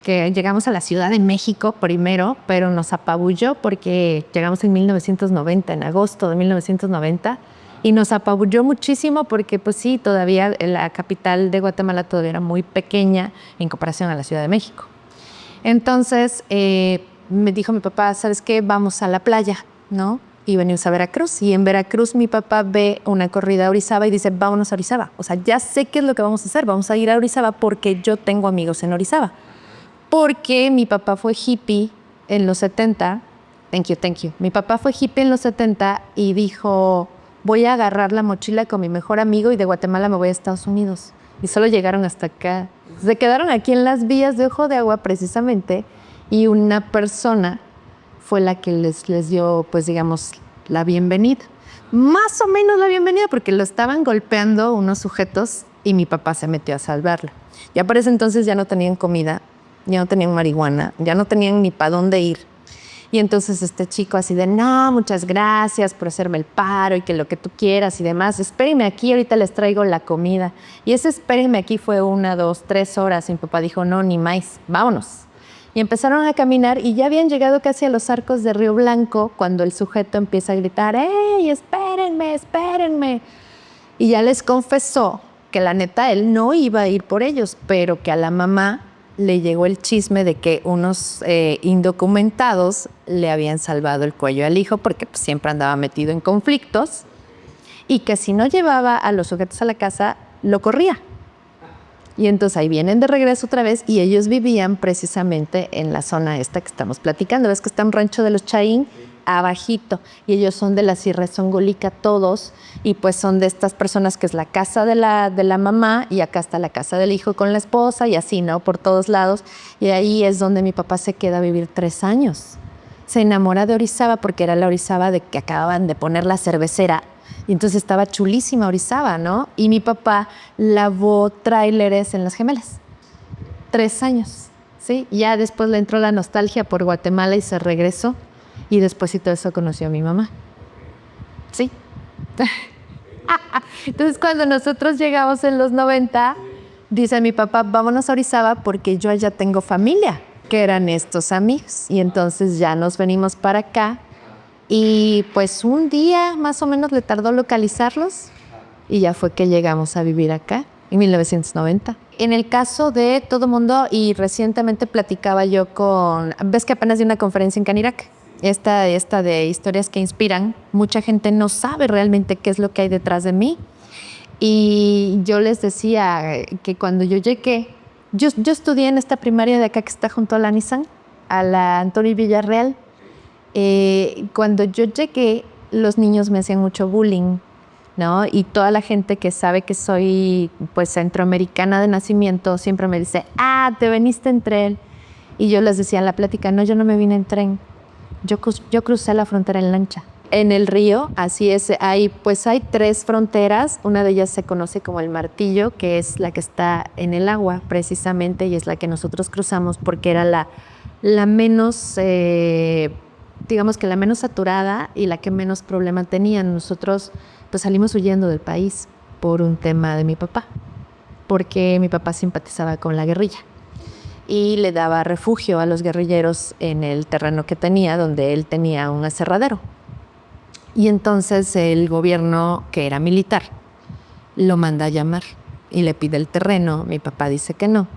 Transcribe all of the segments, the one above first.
que llegamos a la Ciudad de México primero, pero nos apabulló porque llegamos en 1990, en agosto de 1990, y nos apabulló muchísimo porque, pues sí, todavía la capital de Guatemala todavía era muy pequeña en comparación a la Ciudad de México. Entonces, me dijo mi papá, ¿sabes qué? Vamos a la playa, ¿no? Y venimos a Veracruz. Y en Veracruz mi papá ve una corrida a Orizaba y dice, vámonos a Orizaba. O sea, ya sé qué es lo que vamos a hacer. Vamos a ir a Orizaba porque yo tengo amigos en Orizaba. Porque mi papá fue hippie en los 70. Thank you. Mi papá fue hippie en los 70 y dijo, voy a agarrar la mochila con mi mejor amigo y de Guatemala me voy a Estados Unidos. Y solo llegaron hasta acá. Se quedaron aquí en las vías de Ojo de Agua precisamente y una persona fue la que les dio, pues digamos, la bienvenida. Más o menos la bienvenida porque lo estaban golpeando unos sujetos y mi papá se metió a salvarlo. Ya para ese entonces ya no tenían comida, ya no tenían marihuana, ya no tenían ni para dónde ir. Y entonces este chico así de, no, muchas gracias por hacerme el paro y que lo que tú quieras y demás. Espérenme aquí, ahorita les traigo la comida. Y ese espérenme aquí fue 1, 2, 3 horas. Y mi papá dijo, no, ni más, vámonos. Y empezaron a caminar y ya habían llegado casi a los arcos de Río Blanco cuando el sujeto empieza a gritar, ¡ey, espérenme, espérenme! Y ya les confesó que la neta él no iba a ir por ellos, pero que a la mamá le llegó el chisme de que unos indocumentados le habían salvado el cuello al hijo porque pues, siempre andaba metido en conflictos y que si no llevaba a los sujetos a la casa, lo corría. Y entonces ahí vienen de regreso otra vez y ellos vivían precisamente en la zona esta que estamos platicando. ¿Ves que está un rancho de los Chaín? Abajito. Y ellos son de la Sierra Zongolica todos y pues son de estas personas que es la casa de la mamá y acá está la casa del hijo con la esposa y así, ¿no? Por todos lados. Y ahí es donde mi papá se queda a vivir 3 años. Se enamora de Orizaba porque era la Orizaba de que acababan de poner la cervecera. Y entonces estaba chulísima Orizaba, ¿no? Y mi papá lavó tráileres en Las Gemelas. 3 años, ¿sí? Ya después le entró la nostalgia por Guatemala y se regresó. Y después y todo eso conoció a mi mamá. ¿Sí? Entonces cuando nosotros llegamos en los 90, dice mi papá, vámonos a Orizaba porque yo allá tengo familia, que eran estos amigos. Y entonces ya nos venimos para acá. Y pues un día más o menos le tardó localizarlos y ya fue que llegamos a vivir acá en 1990. En el caso de todo mundo, y recientemente platicaba yo ves que apenas di una conferencia en Canirac, esta de historias que inspiran, mucha gente no sabe realmente qué es lo que hay detrás de mí. Y yo les decía que cuando yo llegué, yo estudié en esta primaria de acá que está junto a la Nissan, a la Antonio Villarreal. Cuando yo llegué, los niños me hacían mucho bullying, ¿no? Y toda la gente que sabe que soy pues centroamericana de nacimiento siempre me dice, te veniste en tren. Y yo les decía en la plática, no, yo no me vine en tren, yo crucé la frontera en lancha. En el río, así es, hay 3 fronteras, una de ellas se conoce como el Martillo, que es la que está en el agua precisamente y es la que nosotros cruzamos porque era la menos... digamos que la menos saturada y la que menos problema tenían. Nosotros pues salimos huyendo del país por un tema de mi papá, porque mi papá simpatizaba con la guerrilla y le daba refugio a los guerrilleros en el terreno que tenía, donde él tenía un aserradero. Y entonces el gobierno, que era militar, lo manda a llamar y le pide el terreno. Mi papá dice que no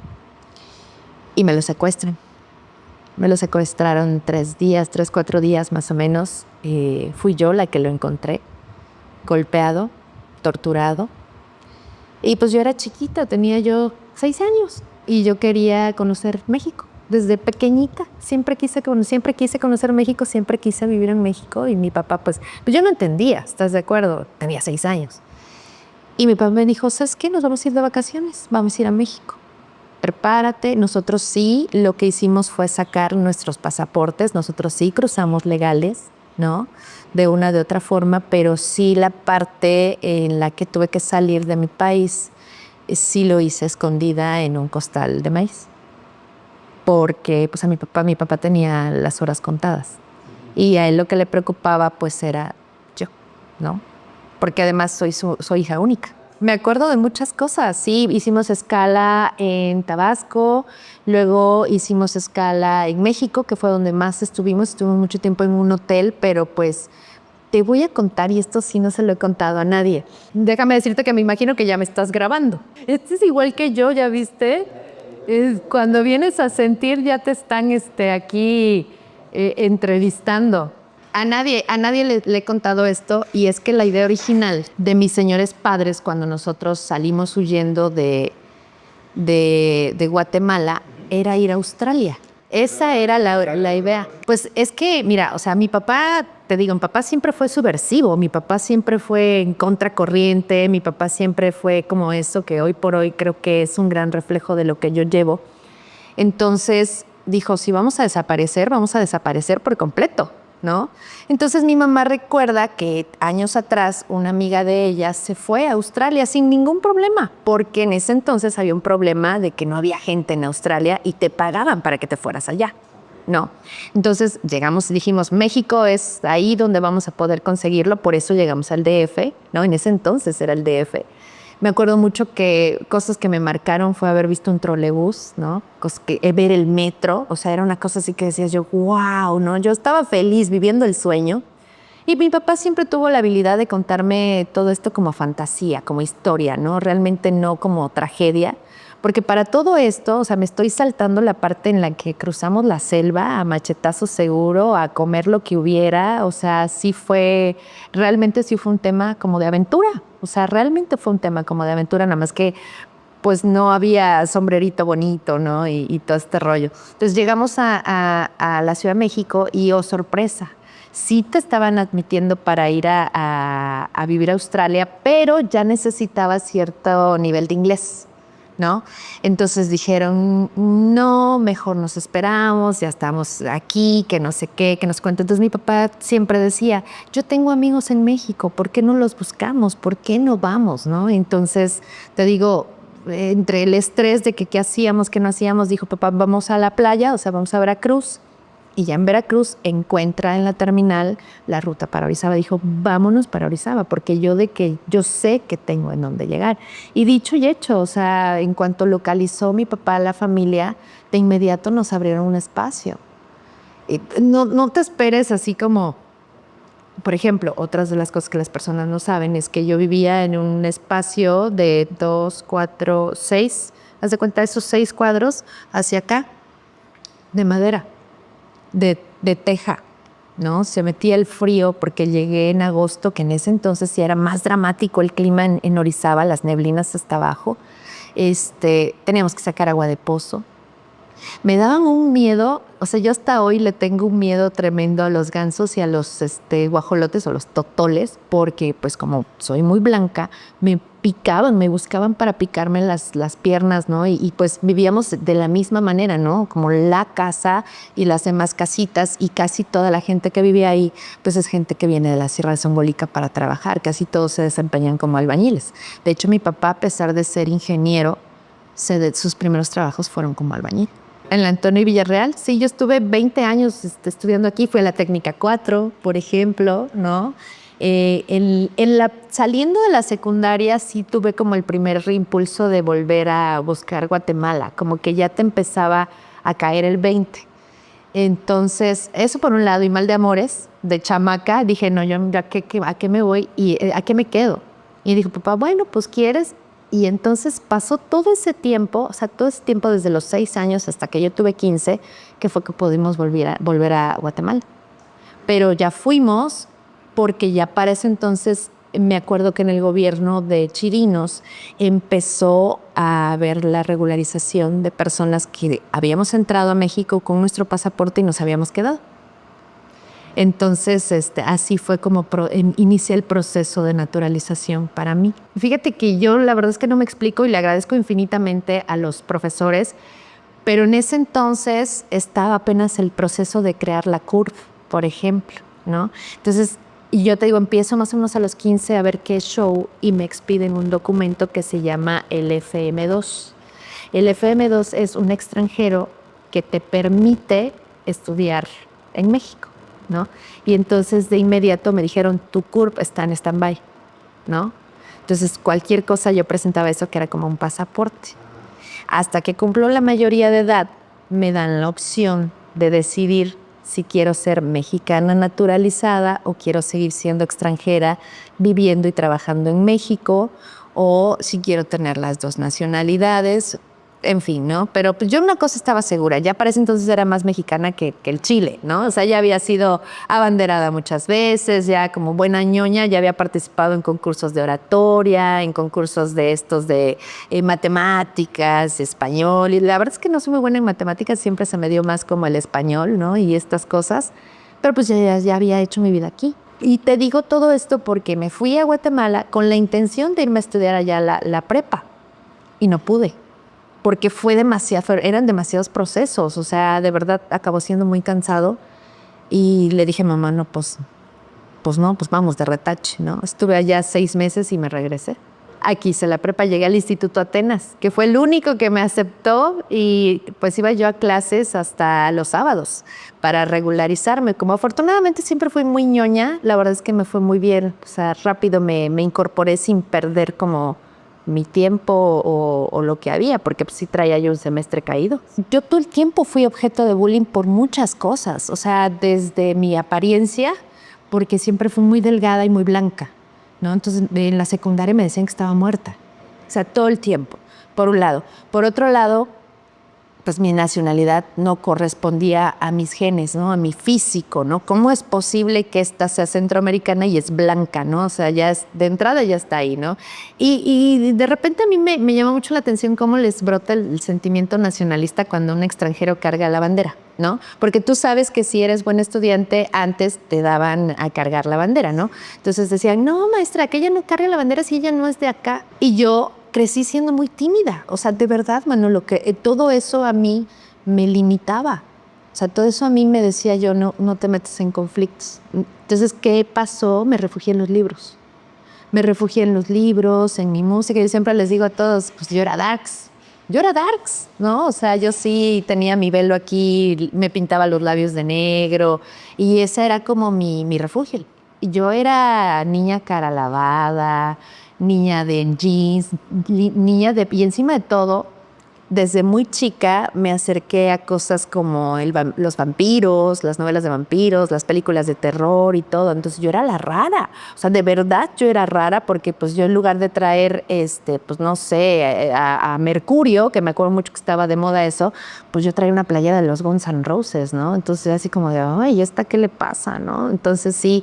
y me lo secuestran. Me lo secuestraron 3 días, 3, 4 días más o menos. Fui yo la que lo encontré, golpeado, torturado. Y pues yo era chiquita, tenía yo 6 años y yo quería conocer México. Desde pequeñita siempre quise conocer México, siempre quise vivir en México. Y mi papá, pues yo no entendía, ¿estás de acuerdo? Tenía 6 años. Y mi papá me dijo, ¿sabes qué? Nos vamos a ir de vacaciones, vamos a ir a México. Prepárate. Nosotros sí, lo que hicimos fue sacar nuestros pasaportes, nosotros sí cruzamos legales, ¿no? De una de otra forma, pero sí la parte en la que tuve que salir de mi país, sí lo hice escondida en un costal de maíz. Porque pues a mi papá tenía las horas contadas. Y a él lo que le preocupaba pues era yo, ¿no? Porque además soy hija única. Me acuerdo de muchas cosas, sí, hicimos escala en Tabasco, luego hicimos escala en México, que fue donde más estuvimos mucho tiempo en un hotel, pero pues te voy a contar, y esto sí no se lo he contado a nadie. Déjame decirte que me imagino que ya me estás grabando. Este es igual que yo, ¿ya viste? Cuando vienes a sentir ya te están aquí entrevistando. A nadie le he contado esto, y es que la idea original de mis señores padres cuando nosotros salimos huyendo de Guatemala era ir a Australia. Esa era la idea. Pues es que, mira, o sea, mi papá, te digo, mi papá siempre fue subversivo, mi papá siempre fue en contracorriente, mi papá siempre fue como eso que hoy por hoy creo que es un gran reflejo de lo que yo llevo. Entonces dijo, si vamos a desaparecer por completo, ¿no? Entonces mi mamá recuerda que años atrás una amiga de ella se fue a Australia sin ningún problema, porque en ese entonces había un problema de que no había gente en Australia y te pagaban para que te fueras allá, ¿no? Entonces llegamos y dijimos, México es ahí donde vamos a poder conseguirlo, por eso llegamos al DF, ¿no? En ese entonces era el DF. Me acuerdo mucho que cosas que me marcaron fue haber visto un trolebús, ¿no? Ver el metro, o sea, era una cosa así que decías yo, wow, ¿no? Yo estaba feliz viviendo el sueño. Y mi papá siempre tuvo la habilidad de contarme todo esto como fantasía, como historia, ¿no? Realmente no como tragedia. Porque para todo esto, o sea, me estoy saltando la parte en la que cruzamos la selva a machetazo seguro, a comer lo que hubiera. O sea, realmente sí fue un tema como de aventura. O sea, realmente fue un tema como de aventura, nada más que pues no había sombrerito bonito, ¿no? Y todo este rollo. Entonces llegamos a la Ciudad de México y, oh, sorpresa, sí te estaban admitiendo para ir a vivir a Australia, pero ya necesitabas cierto nivel de inglés, ¿no? Entonces dijeron, no, mejor nos esperamos, ya estamos aquí, que no sé qué, que nos cuenten. Entonces mi papá siempre decía, yo tengo amigos en México, ¿por qué no los buscamos? ¿Por qué no vamos? ¿No? Entonces, te digo, entre el estrés de que qué hacíamos, qué no hacíamos, dijo papá, vamos a la playa, o sea, vamos a Veracruz. Y ya en Veracruz encuentra en la terminal la ruta para Orizaba. Dijo, vámonos para Orizaba, porque yo sé que tengo en dónde llegar. Y dicho y hecho, o sea, en cuanto localizó mi papá la familia, de inmediato nos abrieron un espacio. Y no te esperes así como, por ejemplo, otras de las cosas que las personas no saben es que yo vivía en un espacio de 2, 4, 6, haz de cuenta esos 6 cuadros hacia acá, de madera. De teja, ¿no? Se metía el frío porque llegué en agosto, que en ese entonces sí era más dramático el clima en Orizaba, las neblinas hasta abajo. Teníamos que sacar agua de pozo. Me daban un miedo, o sea, yo hasta hoy le tengo un miedo tremendo a los gansos y a los guajolotes o los totoles, porque pues como soy muy blanca, me picaban, me buscaban para picarme las piernas, ¿no? Y pues vivíamos de la misma manera, ¿no? Como la casa y las demás casitas, y casi toda la gente que vivía ahí, pues es gente que viene de la Sierra de Zongolica para trabajar, casi todos se desempeñan como albañiles. De hecho, mi papá, a pesar de ser ingeniero, sus primeros trabajos fueron como albañil. En la Antonio y Villarreal, sí, yo estuve 20 años estudiando aquí, fue en la técnica 4, por ejemplo, ¿no? Saliendo de la secundaria sí tuve como el primer reimpulso de volver a buscar Guatemala, como que ya te empezaba a caer el 20. Entonces, eso por un lado, y mal de amores, de chamaca, dije, no, yo ¿a qué me voy y a qué me quedo? Y dijo, papá, bueno, pues quieres. Y entonces pasó todo ese tiempo, o sea, todo ese tiempo desde los 6 años hasta que yo tuve 15, que fue que pudimos volver a Guatemala. Pero ya fuimos porque ya para ese entonces me acuerdo que en el gobierno de Chirinos empezó a haber la regularización de personas que habíamos entrado a México con nuestro pasaporte y nos habíamos quedado. Entonces, así fue como inicié el proceso de naturalización para mí. Fíjate que yo la verdad es que no me explico y le agradezco infinitamente a los profesores, pero en ese entonces estaba apenas el proceso de crear la CURP, por ejemplo, ¿no? Entonces, y yo te digo, empiezo más o menos a los 15 a ver qué show y me expiden un documento que se llama el FM2. El FM2 es un extranjero que te permite estudiar en México, ¿no? Y entonces de inmediato me dijeron, tu CURP está en stand-by, ¿no? Entonces, cualquier cosa yo presentaba eso que era como un pasaporte. Hasta que cumplo la mayoría de edad, me dan la opción de decidir si quiero ser mexicana naturalizada o quiero seguir siendo extranjera, viviendo y trabajando en México, o si quiero tener las dos nacionalidades, en fin, ¿no? Pero pues yo una cosa estaba segura, ya para ese entonces era más mexicana que el Chile, ¿no? O sea, ya había sido abanderada muchas veces, ya como buena ñoña, ya había participado en concursos de oratoria, en concursos de estos de matemáticas, español, y la verdad es que no soy muy buena en matemáticas, siempre se me dio más como el español, ¿no? Y estas cosas, pero pues ya había hecho mi vida aquí. Y te digo todo esto porque me fui a Guatemala con la intención de irme a estudiar allá la prepa y no pude porque eran demasiados procesos, o sea, de verdad acabó siendo muy cansado y le dije, mamá, no, pues no, pues vamos de retache, ¿no? Estuve allá 6 meses y me regresé. Aquí hice la prepa, llegué al Instituto Atenas, que fue el único que me aceptó y pues iba yo a clases hasta los sábados para regularizarme. Como afortunadamente siempre fui muy ñoña, la verdad es que me fue muy bien, o sea, rápido me incorporé sin perder como mi tiempo o lo que había, porque pues sí traía yo un semestre caído. Yo todo el tiempo fui objeto de bullying por muchas cosas, o sea, desde mi apariencia, porque siempre fui muy delgada y muy blanca, ¿no? Entonces en la secundaria me decían que estaba muerta, o sea, todo el tiempo, por un lado. Por otro lado, pues mi nacionalidad no correspondía a mis genes, ¿no? A mi físico, ¿no? ¿Cómo es posible que esta sea centroamericana y es blanca, ¿no? O sea, ya es, de entrada ya está ahí, ¿no? Y de repente a mí me llama mucho la atención cómo les brota el sentimiento nacionalista cuando un extranjero carga la bandera, ¿no? Porque tú sabes que si eres buen estudiante, antes te daban a cargar la bandera, ¿no? Entonces decían, no, maestra, que ella no carga la bandera si ella no es de acá. Y yo crecí siendo muy tímida, o sea, de verdad, Manolo, que todo eso a mí me limitaba. O sea, todo eso a mí me decía yo, no te metes en conflictos. Entonces, ¿qué pasó? Me refugié en los libros. Me refugié en los libros, en mi música. Yo siempre les digo a todos, pues yo era darks. Yo era darks, ¿no? O sea, yo sí tenía mi velo aquí, me pintaba los labios de negro y ese era como mi refugio. Y yo era niña cara lavada, niña de jeans, y encima de todo, desde muy chica me acerqué a cosas como los vampiros, las novelas de vampiros, las películas de terror y todo. Entonces yo era la rara. O sea, de verdad yo era rara porque pues yo en lugar de traer, pues no sé, a Mercurio, que me acuerdo mucho que estaba de moda eso, pues yo traía una playera de los Guns N' Roses, ¿no? Entonces así como de, ay, ¿esta qué le pasa, no? Entonces sí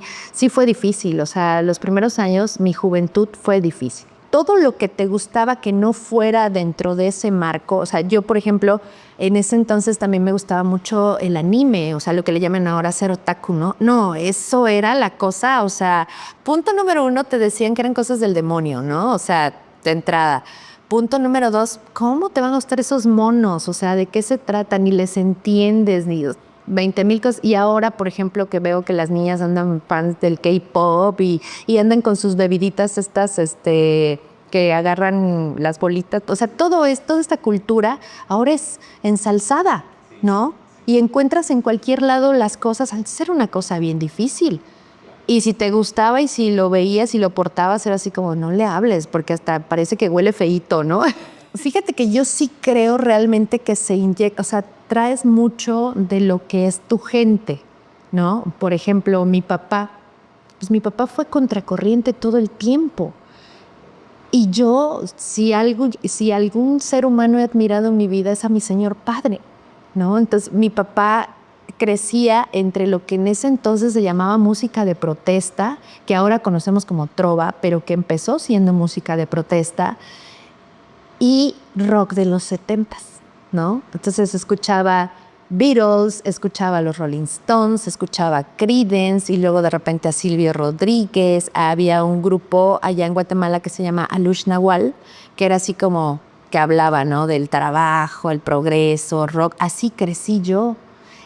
fue difícil. O sea, los primeros años, mi juventud fue difícil. Todo lo que te gustaba que no fuera dentro de ese marco, o sea, yo, por ejemplo, en ese entonces también me gustaba mucho el anime, o sea, lo que le llaman ahora ser otaku, ¿no? No, eso era la cosa, o sea, punto número 1, te decían que eran cosas del demonio, ¿no? O sea, de entrada. Punto número 2, ¿cómo te van a gustar esos monos? O sea, ¿de qué se trata? Ni les entiendes, ni 20,000 cosas. Y ahora, por ejemplo, que veo que las niñas andan fans del K-pop y andan con sus bebiditas estas, que agarran las bolitas. O sea, toda esta cultura ahora es ensalzada, ¿no? Y encuentras en cualquier lado las cosas. Antes era una cosa bien difícil. Y si te gustaba y si lo veías y lo portabas, era así como, no le hables, porque hasta parece que huele feíto, ¿no? Fíjate que yo sí creo realmente que se inyecta, o sea, traes mucho de lo que es tu gente, ¿no? Por ejemplo, mi papá fue contracorriente todo el tiempo. Y yo, si algún ser humano he admirado en mi vida es a mi señor padre, ¿no? Entonces, mi papá crecía entre lo que en ese entonces se llamaba música de protesta, que ahora conocemos como trova, pero que empezó siendo música de protesta, y rock de los 70s, ¿no? Entonces escuchaba Beatles, escuchaba a los Rolling Stones, escuchaba Creedence y luego de repente a Silvio Rodríguez. Había un grupo allá en Guatemala que se llama Alush Nahual, que era así como que hablaba, ¿no? Del trabajo, el progreso, rock. Así crecí yo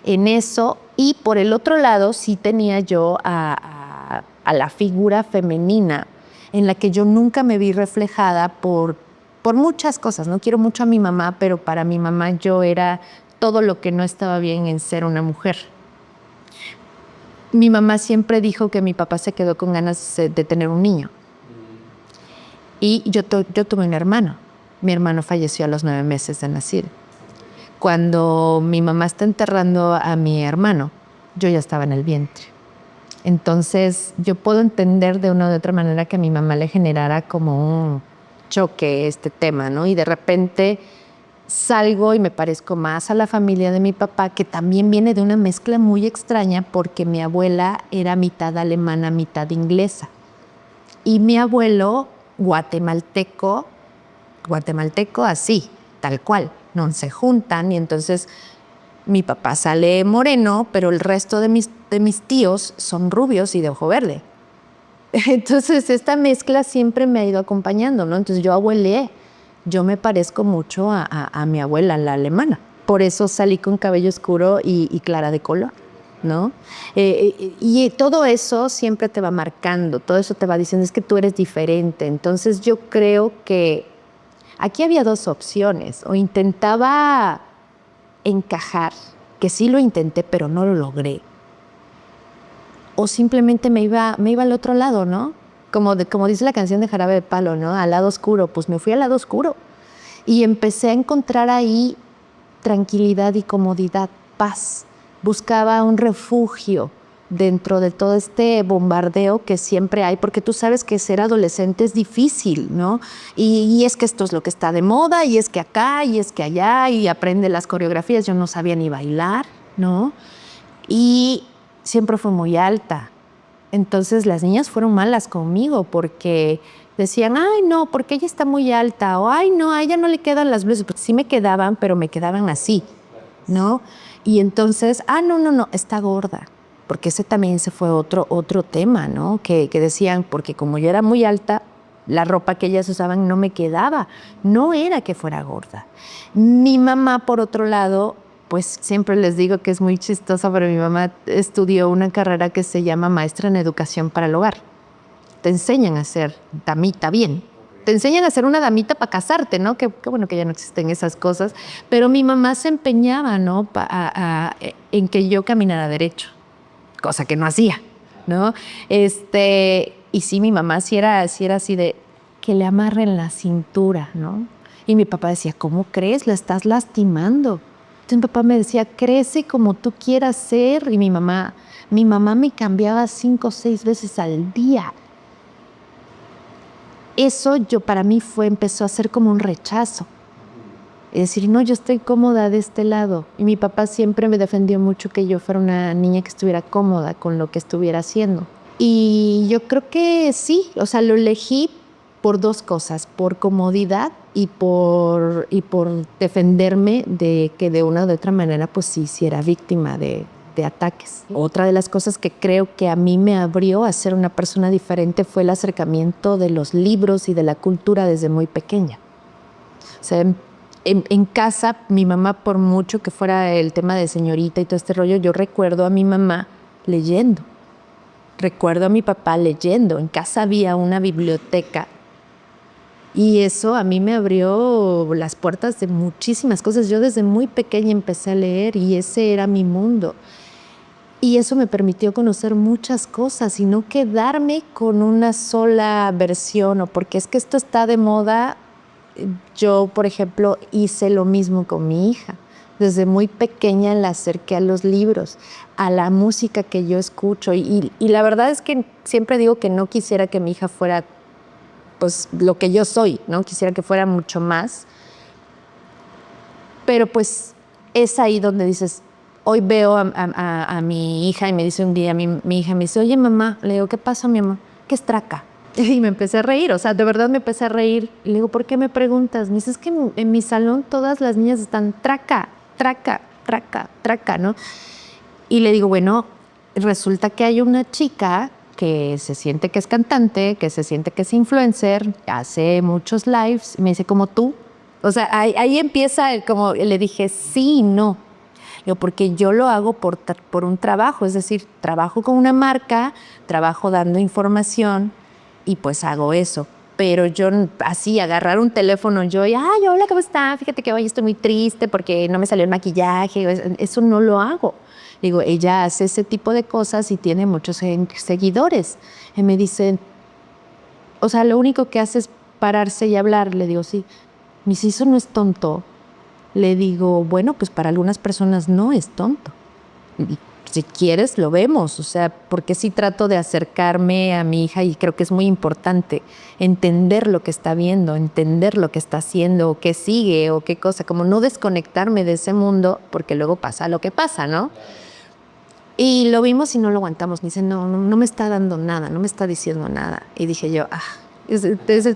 en eso. Y por el otro lado sí tenía yo a la figura femenina en la que yo nunca me vi reflejada por muchas cosas, ¿no? Quiero mucho a mi mamá, pero para mi mamá yo era todo lo que no estaba bien en ser una mujer. Mi mamá siempre dijo que mi papá se quedó con ganas de tener un niño. Y yo tuve un hermano. Mi hermano falleció a los 9 meses de nacido. Cuando mi mamá está enterrando a mi hermano, yo ya estaba en el vientre. Entonces, yo puedo entender de una u otra manera que a mi mamá le generara como un choque este tema, ¿no? Y de repente salgo y me parezco más a la familia de mi papá, que también viene de una mezcla muy extraña porque mi abuela era mitad alemana, mitad inglesa. Y mi abuelo, guatemalteco así, tal cual, no se juntan y entonces mi papá sale moreno, pero el resto de mis tíos son rubios y de ojo verde. Entonces esta mezcla siempre me ha ido acompañando, ¿no? Entonces yo abueleé, yo me parezco mucho a mi abuela, la alemana. Por eso salí con cabello oscuro y clara de color, ¿no? Y todo eso siempre te va marcando, todo eso te va diciendo, es que tú eres diferente. Entonces yo creo que aquí había dos opciones, o intentaba encajar, que sí lo intenté, pero no lo logré, o simplemente me iba al otro lado, ¿no? Como dice la canción de Jarabe de Palo, ¿no? Al lado oscuro, pues me fui al lado oscuro y empecé a encontrar ahí tranquilidad y comodidad, paz. Buscaba un refugio dentro de todo este bombardeo que siempre hay, porque tú sabes que ser adolescente es difícil, ¿no? Y es que esto es lo que está de moda, y es que acá, y es que allá, y aprende las coreografías. Yo no sabía ni bailar, ¿no? Y siempre fui muy alta. Entonces las niñas fueron malas conmigo porque decían, ay no, porque ella está muy alta, o ay no, a ella no le quedan las blusas. Pues sí me quedaban, pero me quedaban así, ¿no? Y entonces, no, está gorda. Porque ese fue otro tema, ¿no? Que decían, porque como yo era muy alta, la ropa que ellas usaban no me quedaba. No era que fuera gorda. Mi mamá, por otro lado, pues siempre les digo que es muy chistosa, pero mi mamá estudió una carrera que se llama maestra en educación para el hogar. Te enseñan a ser damita bien. Te enseñan a ser una damita para casarte, ¿no? Qué bueno que ya no existen esas cosas. Pero mi mamá se empeñaba, ¿no? En que yo caminara derecho, cosa que no hacía, ¿no? Y sí, mi mamá sí era así de que le amarren la cintura, ¿no? Y mi papá decía, ¿cómo crees? La estás lastimando. Entonces mi papá me decía, crece como tú quieras ser. Y mi mamá me cambiaba 5 o 6 veces al día. Eso para mí empezó a ser como un rechazo. Es decir, no, yo estoy cómoda de este lado. Y mi papá siempre me defendió mucho que yo fuera una niña que estuviera cómoda con lo que estuviera haciendo. Y yo creo que sí, o sea, lo elegí por 2 cosas, por comodidad y por defenderme de que de una u otra manera, pues sí era víctima de ataques. Otra de las cosas que creo que a mí me abrió a ser una persona diferente fue el acercamiento de los libros y de la cultura desde muy pequeña. O sea, en casa, mi mamá, por mucho que fuera el tema de señorita y todo este rollo, yo recuerdo a mi mamá leyendo. Recuerdo a mi papá leyendo. En casa había una biblioteca. Y eso a mí me abrió las puertas de muchísimas cosas. Yo desde muy pequeña empecé a leer y ese era mi mundo. Y eso me permitió conocer muchas cosas y no quedarme con una sola versión, o porque es que esto está de moda. Yo, por ejemplo, hice lo mismo con mi hija. Desde muy pequeña la acerqué a los libros, a la música que yo escucho. Y la verdad es que siempre digo que no quisiera que mi hija fuera pues lo que yo soy, ¿no? Quisiera que fuera mucho más. Pero pues es ahí donde dices, hoy veo a mi hija y me dice un día, mi hija me dice, oye mamá, le digo, ¿qué pasa mi mamá? ¿Qué es traca? Y me empecé a reír, o sea, de verdad me empecé a reír. Y le digo, ¿por qué me preguntas? Me dice, es que en mi salón todas las niñas están traca, ¿no? Y le digo, bueno, resulta que hay una chica que se siente que es cantante, que se siente que es influencer, hace muchos lives, y me dice, como tú. O sea, ahí empieza, como le dije, sí y no. Digo, porque yo lo hago por un trabajo, es decir, trabajo con una marca, trabajo dando información y pues hago eso. Pero yo así, agarrar un teléfono yo y, ay, hola, ¿cómo está? Fíjate que hoy estoy muy triste porque no me salió el maquillaje. Eso no lo hago. Digo, ella hace ese tipo de cosas y tiene muchos seguidores. Y me dicen, o sea, lo único que haces pararse y hablar. Le digo, sí. Me dice, ¿eso no es tonto? Le digo, bueno, pues para algunas personas no es tonto. Y si quieres, lo vemos. O sea, porque sí trato de acercarme a mi hija y creo que es muy importante entender lo que está viendo, entender lo que está haciendo, o qué sigue, o qué cosa. Como no desconectarme de ese mundo, porque luego pasa lo que pasa, ¿no? Y lo vimos y no lo aguantamos. Me dice, no me está dando nada, no me está diciendo nada. Y dije yo,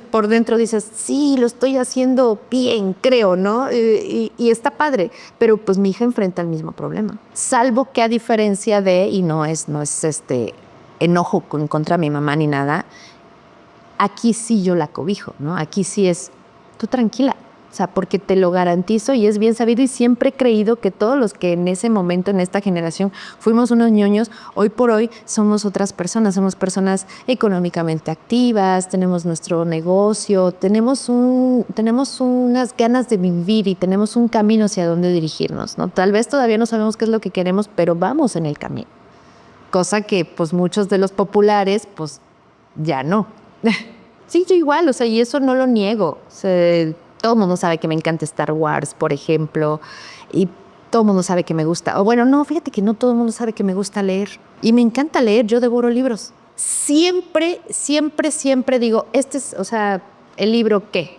por dentro dices, sí, lo estoy haciendo bien, creo, ¿no? Y está padre, pero pues mi hija enfrenta el mismo problema. Salvo que a diferencia de, y no es enojo contra mi mamá ni nada, aquí sí yo la cobijo, ¿no? Aquí sí es, tú tranquila. O sea, porque te lo garantizo y es bien sabido y siempre he creído que todos los que en ese momento, en esta generación, fuimos unos ñoños, hoy por hoy somos otras personas, somos personas económicamente activas, tenemos nuestro negocio, tenemos unas ganas de vivir y tenemos un camino hacia dónde dirigirnos, ¿no? Tal vez todavía no sabemos qué es lo que queremos, pero vamos en el camino. Cosa que pues muchos de los populares pues ya no. Sí, yo igual, o sea, y eso no lo niego. O sea, todo el mundo sabe que me encanta Star Wars, por ejemplo, y todo el mundo sabe que me gusta. O bueno, no, fíjate que no todo el mundo sabe que me gusta leer. Y me encanta leer, yo devoro libros. Siempre, siempre, siempre digo, o sea, ¿el libro qué?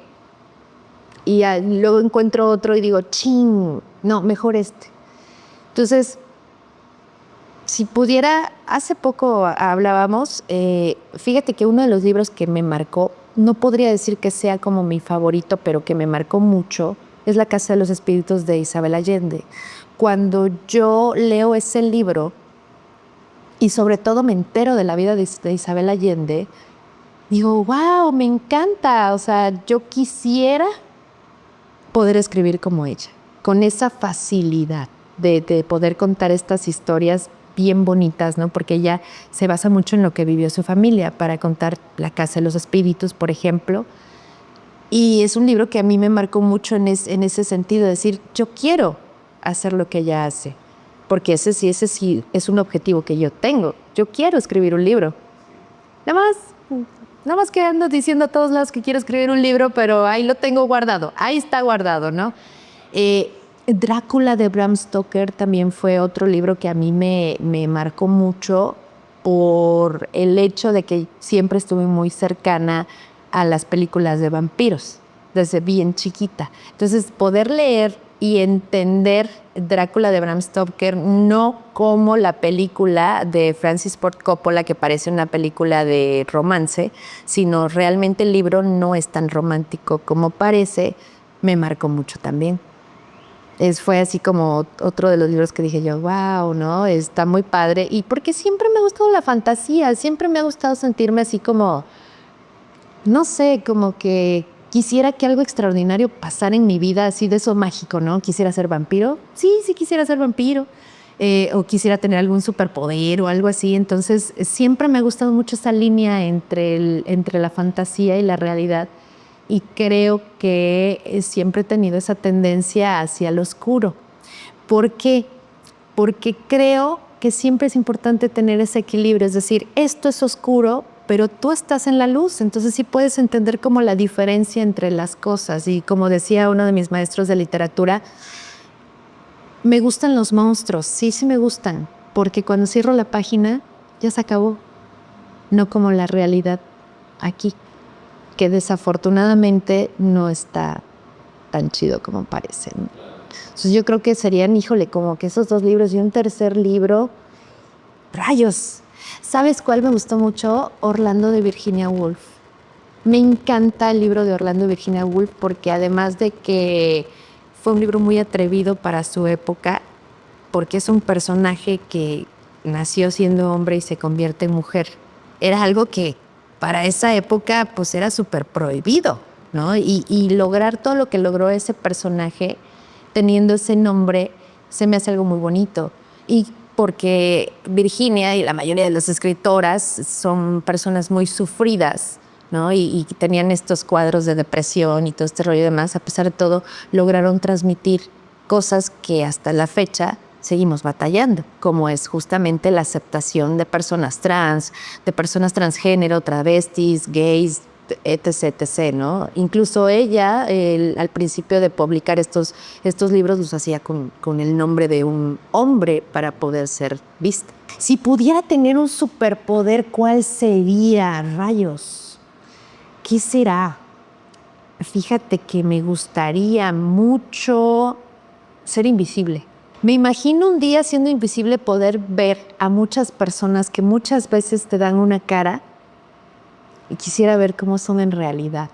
Y luego encuentro otro y digo, ching, no, mejor este. Entonces, si pudiera, hace poco hablábamos, fíjate que uno de los libros que me marcó, no podría decir que sea como mi favorito, pero que me marcó mucho, es La Casa de los Espíritus de Isabel Allende. Cuando yo leo ese libro, y sobre todo me entero de la vida de Isabel Allende, digo, wow, me encanta. O sea, yo quisiera poder escribir como ella, con esa facilidad de poder contar estas historias bien bonitas, ¿no? Porque ella se basa mucho en lo que vivió su familia para contar La Casa de los Espíritus, por ejemplo. Y es un libro que a mí me marcó mucho en ese sentido, de decir, yo quiero hacer lo que ella hace, porque ese sí es un objetivo que yo tengo. Yo quiero escribir un libro. Nada más que ando diciendo a todos lados que quiero escribir un libro, pero ahí lo tengo guardado, ahí está guardado, ¿no? Drácula de Bram Stoker también fue otro libro que a mí me marcó mucho por el hecho de que siempre estuve muy cercana a las películas de vampiros, desde bien chiquita. Entonces, poder leer y entender Drácula de Bram Stoker no como la película de Francis Ford Coppola, que parece una película de romance, sino realmente el libro no es tan romántico como parece, me marcó mucho también. Fue así como otro de los libros que dije yo, wow, ¿no? Está muy padre. Y porque siempre me ha gustado la fantasía, siempre me ha gustado sentirme así como, no sé, como que quisiera que algo extraordinario pasara en mi vida, así de eso mágico, ¿no? ¿Quisiera ser vampiro? Sí quisiera ser vampiro. O quisiera tener algún superpoder o algo así. Entonces, siempre me ha gustado mucho esa línea entre la fantasía y la realidad. Y creo que siempre he tenido esa tendencia hacia lo oscuro. ¿Por qué? Porque creo que siempre es importante tener ese equilibrio. Es decir, esto es oscuro, pero tú estás en la luz. Entonces sí puedes entender como la diferencia entre las cosas. Y como decía uno de mis maestros de literatura, me gustan los monstruos. Sí me gustan. Porque cuando cierro la página, ya se acabó. No como la realidad aquí, que desafortunadamente no está tan chido como parece, ¿no? Entonces yo creo que serían, híjole, como que esos dos libros y un tercer libro. ¡Rayos! ¿Sabes cuál me gustó mucho? Orlando de Virginia Woolf. Me encanta el libro de Orlando de Virginia Woolf porque además de que fue un libro muy atrevido para su época, porque es un personaje que nació siendo hombre y se convierte en mujer. Era algo que para esa época pues era súper prohibido, ¿no? Y lograr todo lo que logró ese personaje teniendo ese nombre se me hace algo muy bonito. Y porque Virginia y la mayoría de las escritoras son personas muy sufridas, ¿no? Y tenían estos cuadros de depresión y todo este rollo y demás. A pesar de todo, lograron transmitir cosas que hasta la fecha seguimos batallando, como es justamente la aceptación de personas trans, de personas transgénero, travestis, gays, etc, etc, ¿no? Incluso ella, al principio de publicar estos libros, los hacía con el nombre de un hombre para poder ser vista. Si pudiera tener un superpoder, ¿cuál sería? Rayos. ¿Qué será? Fíjate que me gustaría mucho ser invisible. Me imagino un día siendo invisible poder ver a muchas personas que muchas veces te dan una cara y quisiera ver cómo son en realidad.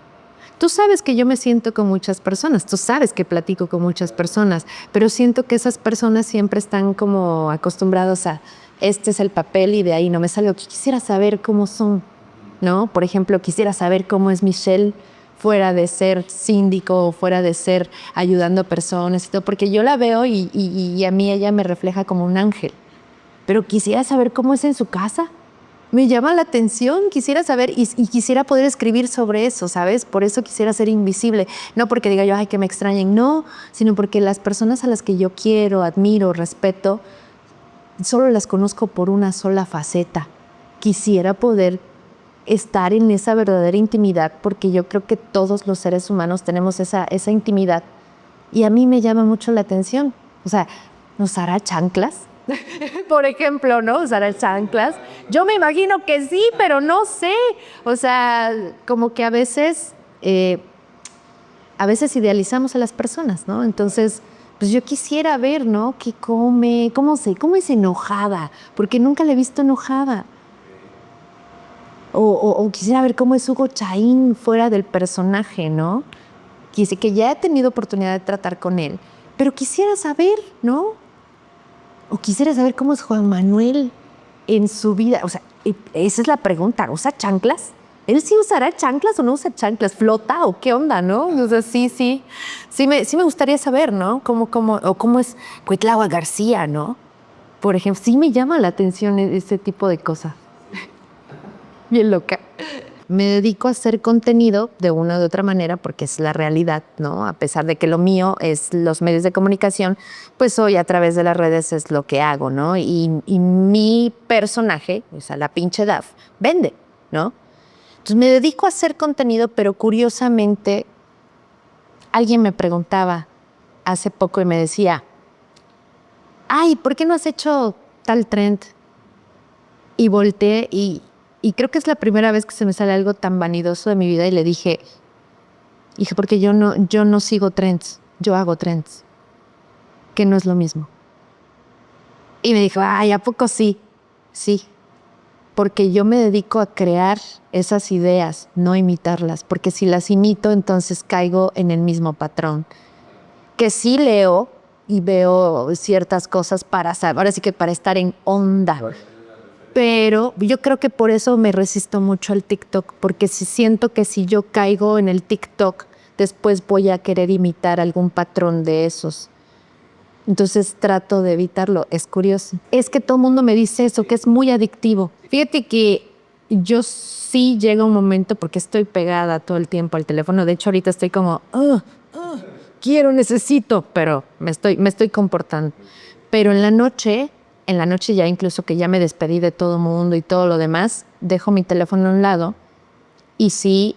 Tú sabes que yo me siento con muchas personas, tú sabes que platico con muchas personas, pero siento que esas personas siempre están como acostumbrados a este es el papel y de ahí no me salgo. Quisiera saber cómo son, ¿no? Por ejemplo, quisiera saber cómo es Michelle fuera de ser síndico o fuera de ser ayudando a personas y todo, porque yo la veo y a mí ella me refleja como un ángel. Pero quisiera saber cómo es en su casa. Me llama la atención, quisiera saber y quisiera poder escribir sobre eso, ¿sabes? Por eso quisiera ser invisible. No porque diga yo, ay, que me extrañen, no, sino porque las personas a las que yo quiero, admiro, respeto, solo las conozco por una sola faceta. Quisiera poder estar en esa verdadera intimidad, porque yo creo que todos los seres humanos tenemos esa intimidad. Y a mí me llama mucho la atención. O sea, ¿nos hará chanclas? Por ejemplo, ¿no? ¿Usará chanclas? Yo me imagino que sí, pero no sé. O sea, como que a veces idealizamos a las personas, ¿no? Entonces, pues yo quisiera ver, ¿no? ¿Qué come? ¿Cómo es enojada? Porque nunca la he visto enojada. O quisiera ver cómo es Hugo Chaín fuera del personaje, ¿no? Que ya he tenido oportunidad de tratar con él, pero quisiera saber, ¿no? O quisiera saber cómo es Juan Manuel en su vida. O sea, esa es la pregunta. ¿Usa chanclas? ¿Él sí usará chanclas o no usa chanclas? ¿Flota o qué onda, no? O sea, sí me gustaría saber, ¿no? Cómo es Cuitlahua García, ¿no? Por ejemplo, sí me llama la atención ese tipo de cosas. Bien loca. Me dedico a hacer contenido de una u otra manera porque es la realidad, ¿no? A pesar de que lo mío es los medios de comunicación, pues hoy a través de las redes es lo que hago, ¿no? Y mi personaje, o sea, la pinche Daf, vende, ¿no? Entonces me dedico a hacer contenido, pero curiosamente alguien me preguntaba hace poco y me decía, ay, ¿por qué no has hecho tal trend? Y volteé y creo que es la primera vez que se me sale algo tan vanidoso de mi vida y le dije, porque yo no sigo trends, yo hago trends, que no es lo mismo. Y me dijo, ay, ¿a poco sí? Sí, porque yo me dedico a crear esas ideas, no imitarlas, porque si las imito entonces caigo en el mismo patrón. Que sí leo y veo ciertas cosas para saber, ahora sí que para estar en onda. Pero yo creo que por eso me resisto mucho al TikTok, porque siento que si yo caigo en el TikTok, después voy a querer imitar algún patrón de esos. Entonces trato de evitarlo. Es curioso. Es que todo el mundo me dice eso, que es muy adictivo. Fíjate que yo sí llega un momento, porque estoy pegada todo el tiempo al teléfono. De hecho, ahorita estoy como, quiero, necesito, pero me estoy comportando. Pero en la noche ya incluso que ya me despedí de todo el mundo y todo lo demás, dejo mi teléfono a un lado y sí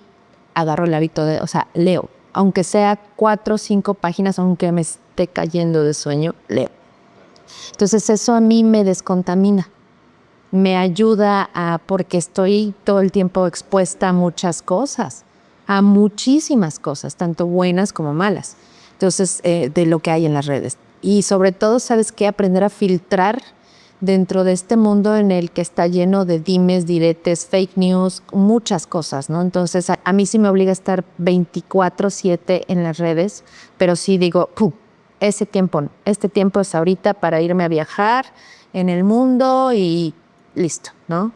agarro el hábito o sea, leo. Aunque sea 4 o 5 páginas, aunque me esté cayendo de sueño, leo. Entonces eso a mí me descontamina. Me ayuda porque estoy todo el tiempo expuesta a muchas cosas, a muchísimas cosas, tanto buenas como malas. Entonces, de lo que hay en las redes. Y sobre todo, ¿sabes qué? Aprender a filtrar dentro de este mundo en el que está lleno de dimes, diretes, fake news, muchas cosas, ¿no? Entonces, a mí sí me obliga a estar 24/7 en las redes, pero sí digo, este tiempo es ahorita para irme a viajar en el mundo y listo, ¿no?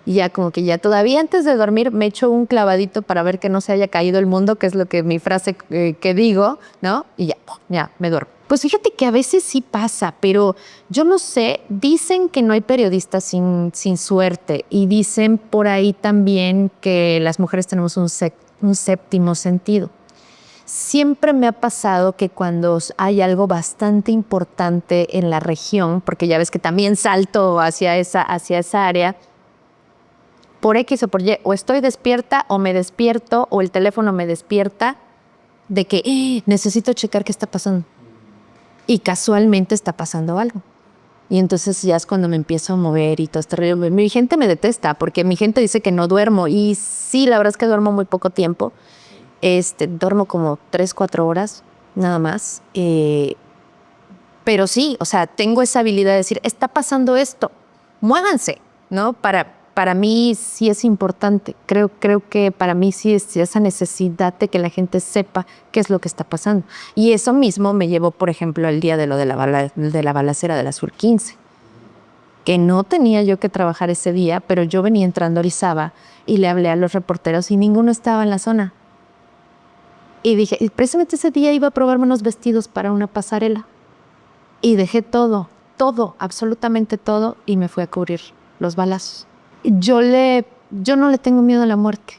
Y ya como que ya todavía antes de dormir me echo un clavadito para ver que no se haya caído el mundo, que es lo que mi frase que digo, ¿no? Y ya me duermo. Pues fíjate que a veces sí pasa, pero yo no sé, dicen que no hay periodistas sin suerte y dicen por ahí también que las mujeres tenemos un séptimo sentido. Siempre me ha pasado que cuando hay algo bastante importante en la región, porque ya ves que también salto hacia esa área, por X o por Y, o estoy despierta o me despierto o el teléfono me despierta de que necesito checar qué está pasando. Y casualmente está pasando algo. Y entonces ya es cuando me empiezo a mover y todo este rollo. Mi gente me detesta porque mi gente dice que no duermo. Y sí, la verdad es que duermo muy poco tiempo. Duermo como 3, 4 horas, nada más. Pero sí, o sea, tengo esa habilidad de decir, está pasando esto, muévanse, ¿no? Para mí sí es importante. Creo que para mí sí es esa necesidad de que la gente sepa qué es lo que está pasando. Y eso mismo me llevó, por ejemplo, al día de lo de la balacera de la Sur 15, que no tenía yo que trabajar ese día, pero yo venía entrando a Orizaba y le hablé a los reporteros y ninguno estaba en la zona. Y dije, y precisamente ese día iba a probarme unos vestidos para una pasarela. Y dejé todo, absolutamente todo, y me fui a cubrir los balazos. Yo no le tengo miedo a la muerte.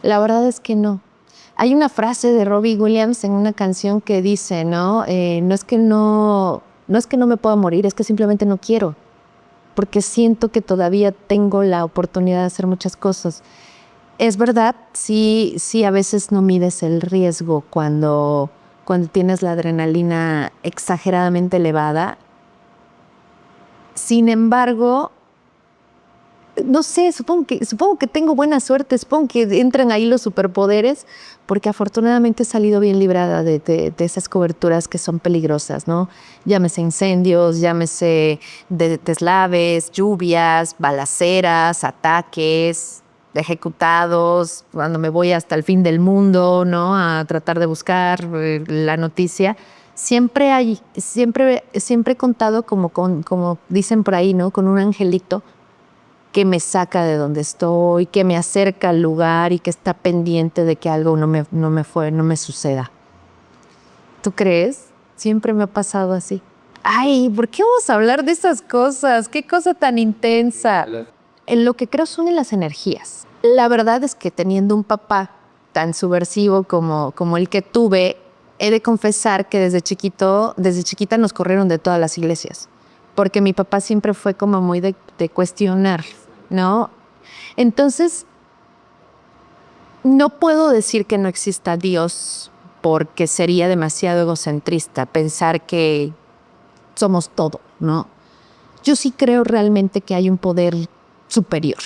La verdad es que no. Hay una frase de Robbie Williams en una canción que dice, ¿no? No es que no me pueda morir, es que simplemente no quiero. Porque siento que todavía tengo la oportunidad de hacer muchas cosas. Es verdad, sí, a veces no mides el riesgo cuando tienes la adrenalina exageradamente elevada. Sin embargo, no sé, supongo que tengo buena suerte, supongo que entran ahí los superpoderes, porque afortunadamente he salido bien librada de esas coberturas que son peligrosas, ¿no? Llámese incendios, llámese deslaves, lluvias, balaceras, ataques, ejecutados, cuando me voy hasta el fin del mundo, ¿no? A tratar de buscar la noticia. Siempre he contado como dicen por ahí, ¿no? Con un angelito que me saca de donde estoy, que me acerca al lugar y que está pendiente de que algo no me suceda. ¿Tú crees? Siempre me ha pasado así. Ay, ¿por qué vamos a hablar de esas cosas? Qué cosa tan intensa. En lo que creo son en las energías. La verdad es que teniendo un papá tan subversivo como el que tuve, he de confesar que desde chiquita nos corrieron de todas las iglesias, porque mi papá siempre fue como muy de cuestionar, ¿no? Entonces, no puedo decir que no exista Dios, porque sería demasiado egocentrista pensar que somos todo, ¿no? Yo sí creo realmente que hay un poder superior.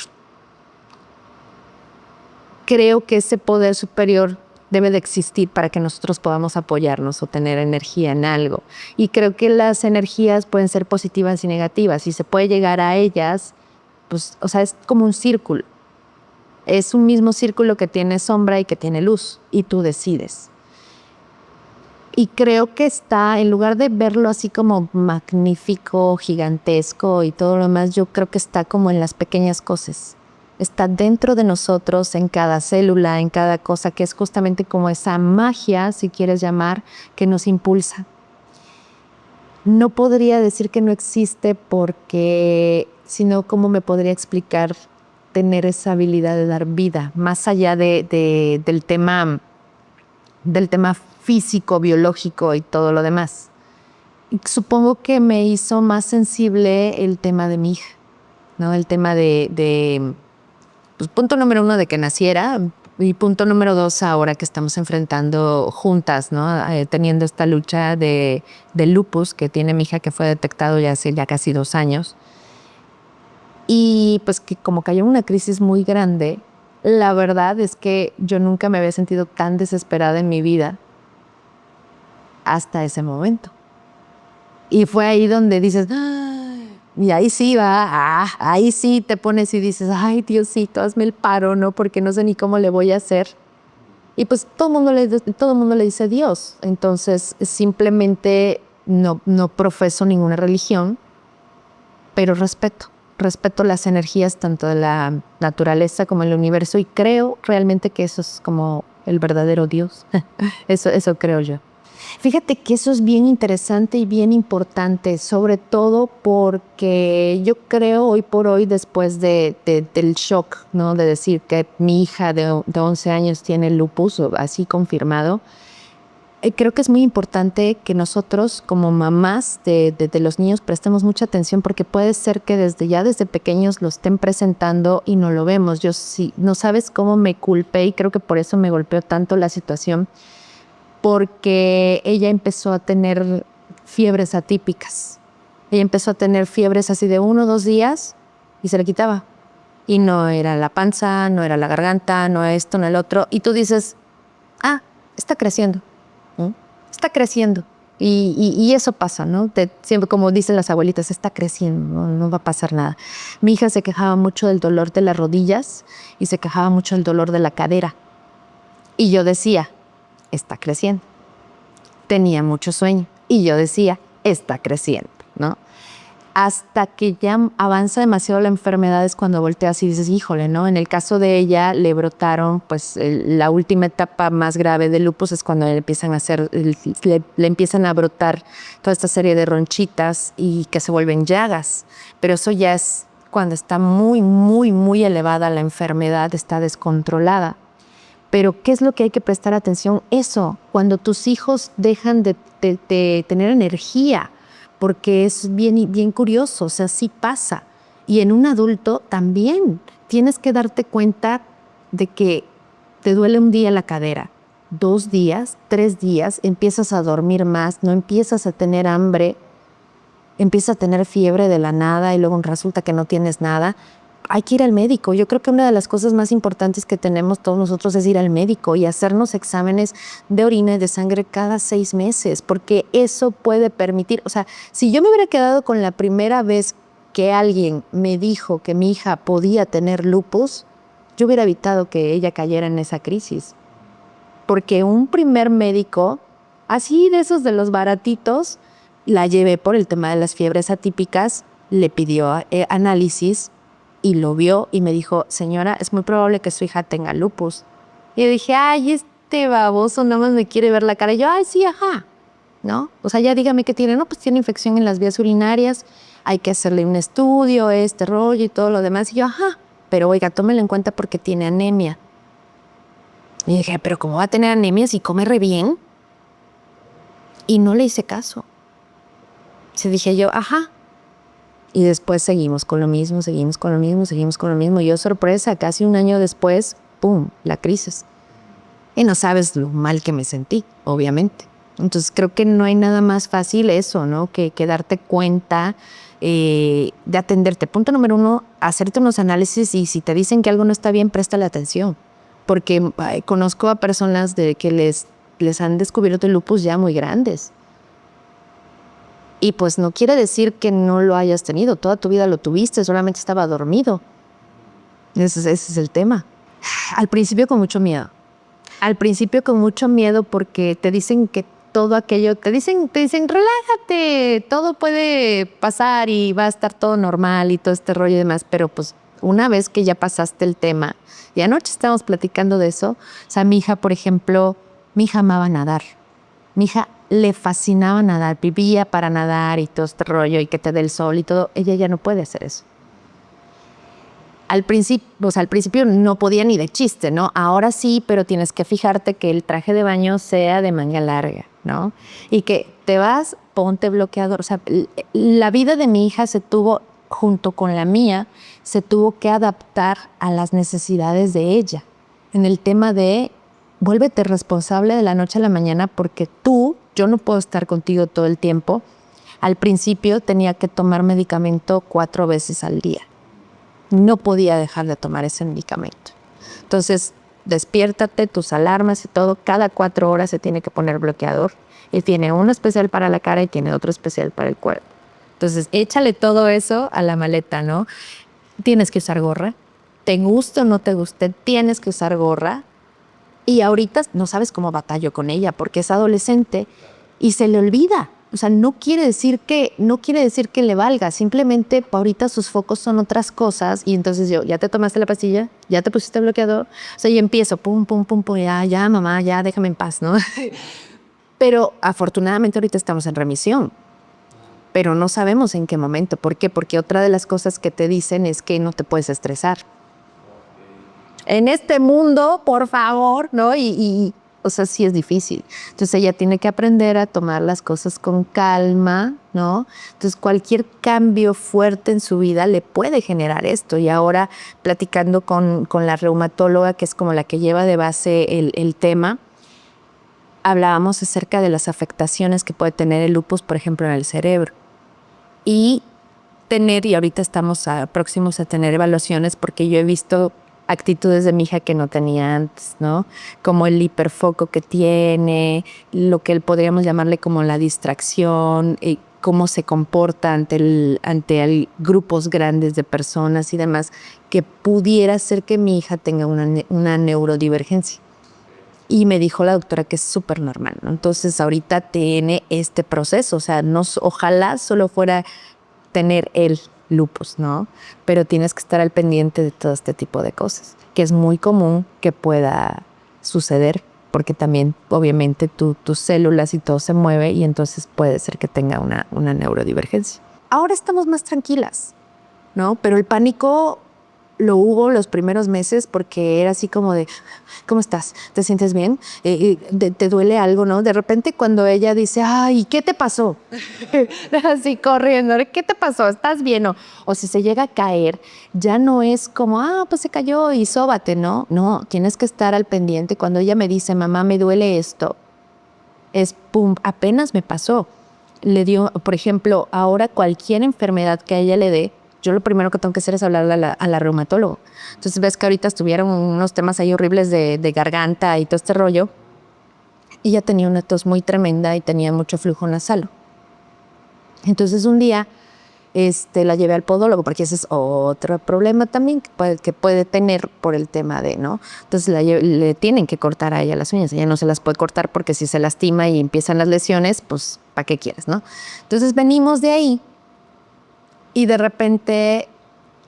Creo que ese poder superior debe de existir para que nosotros podamos apoyarnos o tener energía en algo. Y creo que las energías pueden ser positivas y negativas, y se puede llegar a ellas, pues, o sea, es como un círculo. Es un mismo círculo que tiene sombra y que tiene luz, y tú decides. Y creo que está, en lugar de verlo así como magnífico, gigantesco y todo lo demás, yo creo que está como en las pequeñas cosas. Está dentro de nosotros, en cada célula, en cada cosa, que es justamente como esa magia, si quieres llamar, que nos impulsa. No podría decir que no existe porque, sino cómo me podría explicar tener esa habilidad de dar vida, más allá del tema físico, biológico y todo lo demás. Y supongo que me hizo más sensible el tema de mi hija, ¿no? El tema pues, punto número 1, de que naciera, y punto número 2, ahora que estamos enfrentando juntas, ¿no? Teniendo esta lucha de lupus que tiene mi hija, que fue detectado ya hace casi 2 años. Y pues que como cayó en una crisis muy grande, la verdad es que yo nunca me había sentido tan desesperada en mi vida hasta ese momento. Y fue ahí donde dices, y ahí sí ahí sí te pones y dices, ay, Diosito, hazme el paro, ¿no? Porque no sé ni cómo le voy a hacer. Y pues todo el mundo le dice Dios. Entonces simplemente no profeso ninguna religión, pero respeto las energías tanto de la naturaleza como el universo, y creo realmente que eso es como el verdadero Dios. Eso creo yo. Fíjate que eso es bien interesante y bien importante, sobre todo porque yo creo hoy por hoy, después del shock, ¿no? De decir que mi hija de 11 años tiene lupus, así confirmado, creo que es muy importante que nosotros como mamás de los niños prestemos mucha atención porque puede ser que desde pequeños lo estén presentando y no lo vemos. Yo sí, no sabes cómo me culpé y creo que por eso me golpeó tanto la situación, porque ella empezó a tener fiebres atípicas. Ella empezó a tener fiebres así de 1 o 2 días y se le quitaba. Y no era la panza, no era la garganta, no esto, no el otro. Y tú dices, está creciendo. Está creciendo. Y eso pasa, ¿no? Siempre, como dicen las abuelitas, está creciendo, no va a pasar nada. Mi hija se quejaba mucho del dolor de las rodillas y se quejaba mucho del dolor de la cadera. Y yo decía, está creciendo. Tenía mucho sueño. Y yo decía, está creciendo, ¿no? Hasta que ya avanza demasiado la enfermedad es cuando volteas y dices, híjole, ¿no? En el caso de ella le brotaron, pues la última etapa más grave del lupus es cuando le empiezan a brotar toda esta serie de ronchitas y que se vuelven llagas. Pero eso ya es cuando está muy, muy, muy elevada la enfermedad, está descontrolada. Pero ¿qué es lo que hay que prestar atención? Eso, cuando tus hijos dejan de tener energía, porque es bien curioso, o sea, sí pasa. Y en un adulto también tienes que darte cuenta de que te duele un día la cadera, 2 días, 3 días, empiezas a dormir más, no empiezas a tener hambre, empiezas a tener fiebre de la nada y luego resulta que no tienes nada. Hay que ir al médico. Yo creo que una de las cosas más importantes que tenemos todos nosotros es ir al médico y hacernos exámenes de orina y de sangre cada 6 meses, porque eso puede permitir, o sea, si yo me hubiera quedado con la primera vez que alguien me dijo que mi hija podía tener lupus, yo hubiera evitado que ella cayera en esa crisis. Porque un primer médico, así de esos de los baratitos, la llevé por el tema de las fiebres atípicas, le pidió análisis, y lo vio y me dijo, señora, es muy probable que su hija tenga lupus. Y yo dije, ay, este baboso nada más me quiere ver la cara. Y yo, ay, sí, ajá, ¿no? O sea, ya dígame qué tiene. No, pues tiene infección en las vías urinarias, hay que hacerle un estudio, este rollo y todo lo demás. Y yo, ajá, pero oiga, tómelo en cuenta porque tiene anemia. Y dije, pero ¿cómo va a tener anemia si come re bien? Y no le hice caso. Se dije yo, ajá. Y después seguimos con lo mismo. Y yo, sorpresa, casi 1 año después, ¡pum!, la crisis. Y no sabes lo mal que me sentí, obviamente. Entonces creo que no hay nada más fácil eso, ¿no? Que darte cuenta de atenderte. Punto número 1, hacerte unos análisis y si te dicen que algo no está bien, préstale atención. Porque conozco a personas que les han descubierto el lupus ya muy grandes. Y pues no quiere decir que no lo hayas tenido, toda tu vida lo tuviste, solamente estaba dormido. Ese es el tema. Al principio con mucho miedo. Porque te dicen que todo aquello, te dicen, relájate, todo puede pasar y va a estar todo normal y todo este rollo y demás. Pero pues una vez que ya pasaste el tema, y anoche estábamos platicando de eso, o sea, mi hija, por ejemplo, mi hija amaba nadar. Mi hija le fascinaba nadar, vivía para nadar y todo este rollo y que te dé el sol y todo. Ella ya no puede hacer eso. Al principio no podía ni de chiste, ¿no? Ahora sí, pero tienes que fijarte que el traje de baño sea de manga larga, ¿no? Y que te vas, ponte bloqueador. O sea, la vida de mi hija junto con la mía, se tuvo que adaptar a las necesidades de ella. En el tema de vuélvete responsable de la noche a la mañana porque yo no puedo estar contigo todo el tiempo. Al principio tenía que tomar medicamento 4 veces al día. No podía dejar de tomar ese medicamento. Entonces, despiértate, tus alarmas y todo. Cada 4 horas se tiene que poner bloqueador. Y tiene uno especial para la cara y tiene otro especial para el cuerpo. Entonces, échale todo eso a la maleta, ¿no? Tienes que usar gorra. Te guste o no te guste, tienes que usar gorra. Y ahorita no sabes cómo batallo con ella porque es adolescente y se le olvida. O sea, no quiere decir que le valga. Simplemente ahorita sus focos son otras cosas y entonces yo, ¿ya te tomaste la pastilla? ¿Ya te pusiste bloqueador? O sea, yo empiezo, pum, ya, mamá, ya, déjame en paz, ¿no? Pero afortunadamente ahorita estamos en remisión. Pero no sabemos en qué momento. ¿Por qué? Porque otra de las cosas que te dicen es que no te puedes estresar. En este mundo, por favor, ¿no? Y O sea, sí es difícil. Entonces ella tiene que aprender a tomar las cosas con calma, ¿no? Entonces cualquier cambio fuerte en su vida le puede generar esto. Y ahora platicando con la reumatóloga, que es como la que lleva de base el tema, hablábamos acerca de las afectaciones que puede tener el lupus, por ejemplo, en el cerebro. Y ahorita estamos próximos a tener evaluaciones porque yo he visto actitudes de mi hija que no tenía antes, ¿no? Como el hiperfoco que tiene, lo que podríamos llamarle como la distracción, cómo se comporta ante grupos grandes de personas y demás, que pudiera ser que mi hija tenga una neurodivergencia. Y me dijo la doctora que es súper normal, ¿no? Entonces ahorita tiene este proceso, o sea, ojalá solo fuera tener el lupus, ¿no? Pero tienes que estar al pendiente de todo este tipo de cosas, que es muy común que pueda suceder, porque también obviamente tus células y todo se mueve y entonces puede ser que tenga una neurodivergencia. Ahora estamos más tranquilas, ¿no? Pero el pánico lo hubo los primeros meses porque era así como de, ¿cómo estás? ¿Te sientes bien? ¿Te duele algo, no? De repente cuando ella dice, ay, ¿qué te pasó? Así corriendo, ¿qué te pasó? ¿Estás bien? O si se llega a caer, ya no es como, pues se cayó y sóbate, ¿no? No, tienes que estar al pendiente. Cuando ella me dice, mamá, me duele esto, es pum, apenas me pasó. Le dio, por ejemplo, ahora cualquier enfermedad que a ella le dé, yo lo primero que tengo que hacer es hablarle a la reumatóloga. Entonces ves que ahorita estuvieron unos temas ahí horribles de garganta y todo este rollo. Y ella tenía una tos muy tremenda y tenía mucho flujo nasal. Entonces un día la llevé al podólogo porque ese es otro problema también que puede tener por el tema de, ¿no? Entonces le tienen que cortar a ella las uñas. Ella no se las puede cortar porque si se lastima y empiezan las lesiones, pues ¿para qué quieres, no? Entonces venimos de ahí. Y de repente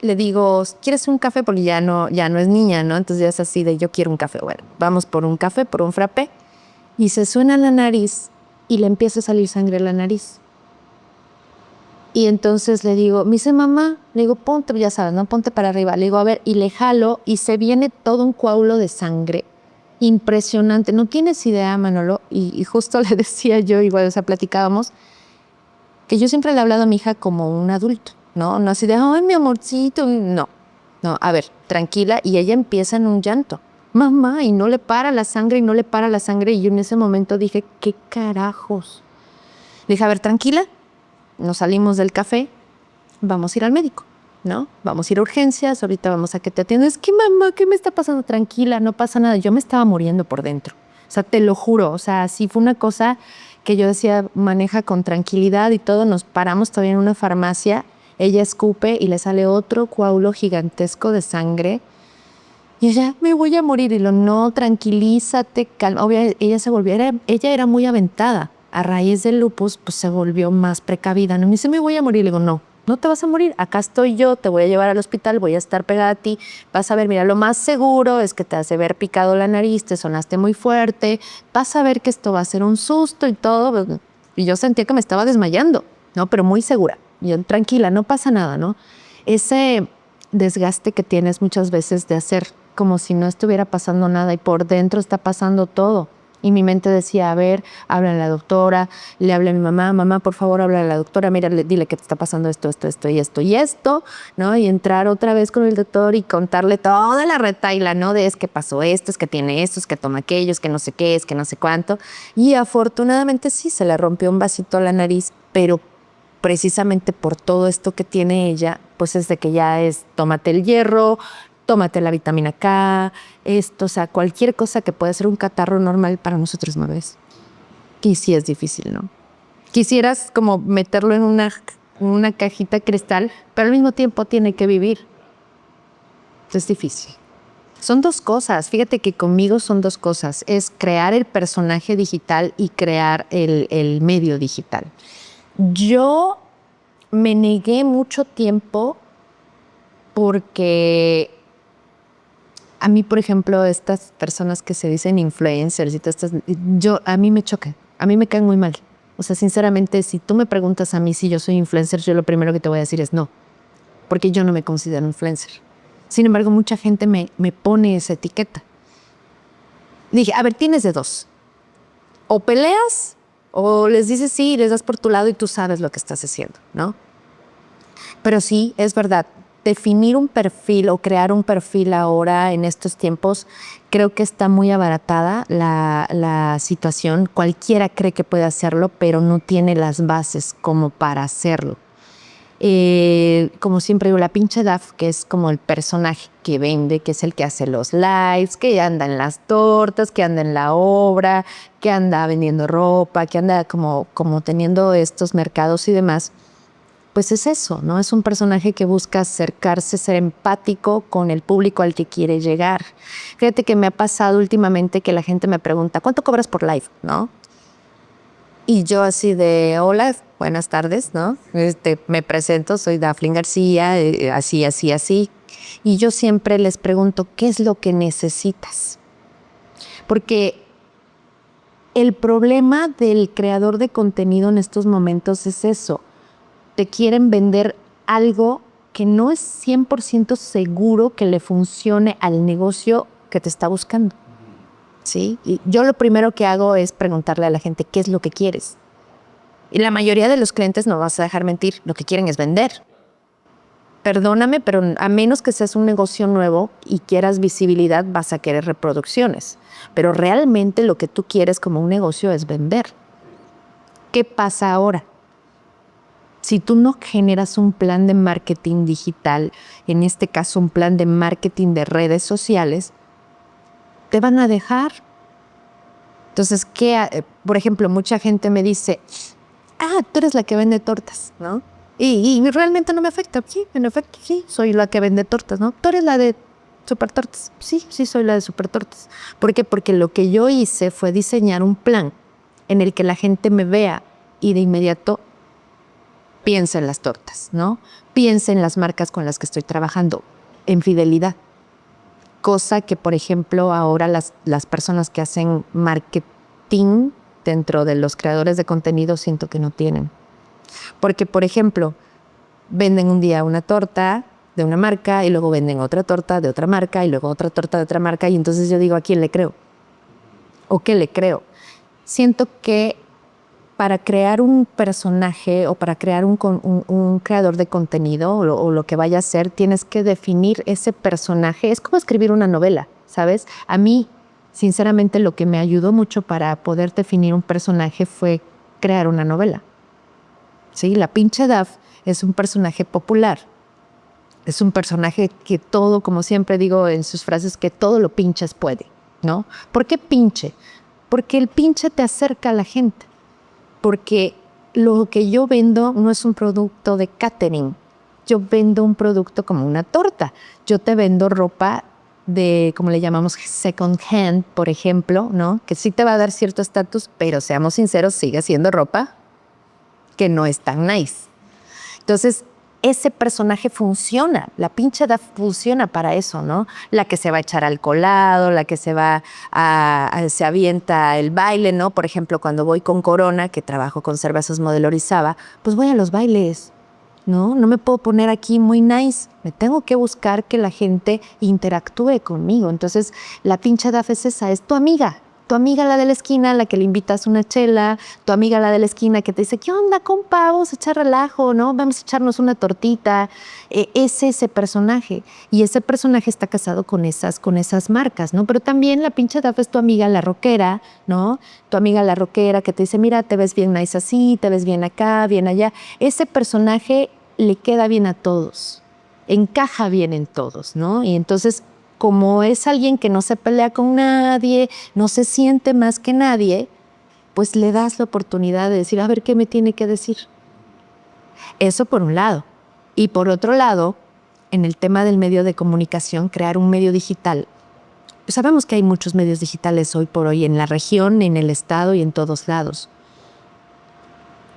le digo, ¿quieres un café? Porque ya no es niña, ¿no? Entonces ya es así de yo quiero un café. Bueno, vamos por un café, por un frappé. Y se suena la nariz y le empieza a salir sangre en la nariz. Y entonces le digo, me dice mamá, le digo, ponte, ya sabes, ¿no? Ponte para arriba. Le digo, a ver, y le jalo y se viene todo un coágulo de sangre. Impresionante. No tienes idea, Manolo. Y justo le decía yo, igual, o sea, platicábamos, que yo siempre le he hablado a mi hija como un adulto, ¿no? No así de, ay, mi amorcito, no. No, a ver, tranquila, y ella empieza en un llanto. Mamá, y no le para la sangre, y no le para la sangre, y yo en ese momento dije, ¿qué carajos? Le dije, a ver, tranquila, nos salimos del café, vamos a ir al médico, ¿no? Vamos a ir a urgencias, ahorita vamos a que te atiendan. Es que mamá, ¿qué me está pasando? Tranquila, no pasa nada. Yo me estaba muriendo por dentro. O sea, te lo juro, o sea, sí fue una cosa que yo decía, maneja con tranquilidad y todo. Nos paramos todavía en una farmacia, ella escupe y le sale otro coágulo gigantesco de sangre. Y ella, me voy a morir. Y no, tranquilízate, calma. Obviamente, ella era muy aventada. A raíz del lupus, pues se volvió más precavida. No me dice, me voy a morir. Le digo, no te vas a morir. Acá estoy yo, te voy a llevar al hospital, voy a estar pegada a ti. Vas a ver, mira, lo más seguro es que te has de ver picado la nariz, te sonaste muy fuerte. Vas a ver que esto va a ser un susto y todo. Y yo sentía que me estaba desmayando, ¿no? Pero muy segura. Y yo, tranquila, no pasa nada, ¿no? Ese desgaste que tienes muchas veces de hacer como si no estuviera pasando nada y por dentro está pasando todo. Y mi mente decía, a ver, habla a la doctora, le hablé a mi mamá, mamá, por favor, habla a la doctora, mira, dile que te está pasando esto y esto, ¿no? Y entrar otra vez con el doctor y contarle toda la retaila, ¿no? De es que pasó esto, es que tiene esto, es que toma aquello, es que no sé qué, es que no sé cuánto. Y afortunadamente sí, se le rompió un vasito a la nariz, pero precisamente por todo esto que tiene ella, pues es de que ya es, tómate el hierro, tómate la vitamina K, o sea, cualquier cosa que pueda ser un catarro normal para nosotros no es. Y sí es difícil, ¿no? Quisieras como meterlo en una cajita cristal, pero al mismo tiempo tiene que vivir. Es difícil. Son dos cosas, fíjate que conmigo son dos cosas, es crear el personaje digital y crear el medio digital. Yo me negué mucho tiempo porque a mí, por ejemplo, estas personas que se dicen influencers y todas a mí me chocan, a mí me caen muy mal. O sea, sinceramente, si tú me preguntas a mí si yo soy influencer, yo lo primero que te voy a decir es no, porque yo no me considero influencer. Sin embargo, mucha gente me pone esa etiqueta. Dije, a ver, tienes de dos. O peleas o les dices sí y les das por tu lado y tú sabes lo que estás haciendo, ¿no? Pero sí, es verdad, definir un perfil o crear un perfil ahora en estos tiempos, creo que está muy abaratada la situación. Cualquiera cree que puede hacerlo, pero no tiene las bases como para hacerlo. Como siempre digo, la pinche Daf, que es como el personaje que vende, que es el que hace los lives, que anda en las tortas, que anda en la obra, que anda vendiendo ropa, que anda como teniendo estos mercados y demás, pues es eso, ¿no? Es un personaje que busca acercarse, ser empático con el público al que quiere llegar. Fíjate que me ha pasado últimamente que la gente me pregunta, ¿cuánto cobras por live? ¿No? Y yo así de, hola, buenas tardes, ¿no? Me presento, soy Daflin García, así, así, así. Y yo siempre les pregunto, ¿qué es lo que necesitas? Porque el problema del creador de contenido en estos momentos es eso. Te quieren vender algo que no es 100% seguro que le funcione al negocio que te está buscando. ¿Sí? Y yo lo primero que hago es preguntarle a la gente qué es lo que quieres. Y la mayoría de los clientes, no vas a dejar mentir, lo que quieren es vender. Perdóname, pero a menos que seas un negocio nuevo y quieras visibilidad, vas a querer reproducciones. Pero realmente lo que tú quieres como un negocio es vender. ¿Qué pasa ahora? Si tú no generas un plan de marketing digital, en este caso un plan de marketing de redes sociales, te van a dejar. Entonces, por ejemplo, mucha gente me dice, tú eres la que vende tortas, ¿no? Y realmente no me afecta. Sí, en efecto, sí, soy la que vende tortas, ¿no? ¿Tú eres la de Super Tortas? Sí, sí, soy la de Super Tortas. ¿Por qué? Porque lo que yo hice fue diseñar un plan en el que la gente me vea y de inmediato piensa en las tortas, ¿no? Piensa en las marcas con las que estoy trabajando, en fidelidad. Cosa que, por ejemplo, ahora las personas que hacen marketing dentro de los creadores de contenido siento que no tienen. Porque, por ejemplo, venden un día una torta de una marca y luego venden otra torta de otra marca y luego otra torta de otra marca y entonces yo digo, ¿a quién le creo? ¿O qué le creo? Siento que para crear un personaje o para crear un creador de contenido o lo que vaya a ser, tienes que definir ese personaje. Es como escribir una novela, ¿sabes? A mí, sinceramente, lo que me ayudó mucho para poder definir un personaje fue crear una novela. ¿Sí? La pinche Daf es un personaje popular. Es un personaje que todo, como siempre digo en sus frases, que todo lo pinches puede, ¿no? ¿Por qué pinche? Porque el pinche te acerca a la gente. Porque lo que yo vendo no es un producto de catering. Yo vendo un producto como una torta. Yo te vendo ropa de, como le llamamos, second hand, por ejemplo, ¿no? Que sí te va a dar cierto estatus, pero seamos sinceros, sigue siendo ropa que no es tan nice. Entonces, ese personaje funciona, la pinche Daf funciona para eso, ¿no? La que se va a echar al colado, la que se avienta el baile, ¿no? Por ejemplo, cuando voy con Corona, que trabajo con cervezas Modelo Orizaba, pues voy a los bailes, ¿no? No me puedo poner aquí muy nice, me tengo que buscar que la gente interactúe conmigo. Entonces, la pinche Daf es esa, es tu amiga la de la esquina, la que le invitas una chela, tu amiga la de la esquina que te dice, ¿qué onda, compa? Vamos a echar relajo, ¿no? Vamos a echarnos una tortita. Es ese personaje. Y ese personaje está casado con esas marcas, ¿no? Pero también la pinche Daf es tu amiga la rockera, ¿no? Tu amiga la rockera que te dice, mira, te ves bien nice así, te ves bien acá, bien allá. Ese personaje le queda bien a todos, encaja bien en todos, ¿no? Y entonces, como es alguien que no se pelea con nadie, no se siente más que nadie, pues le das la oportunidad de decir, a ver, ¿qué me tiene que decir? Eso por un lado. Y por otro lado, en el tema del medio de comunicación, crear un medio digital. Pues sabemos que hay muchos medios digitales hoy por hoy en la región, en el estado y en todos lados.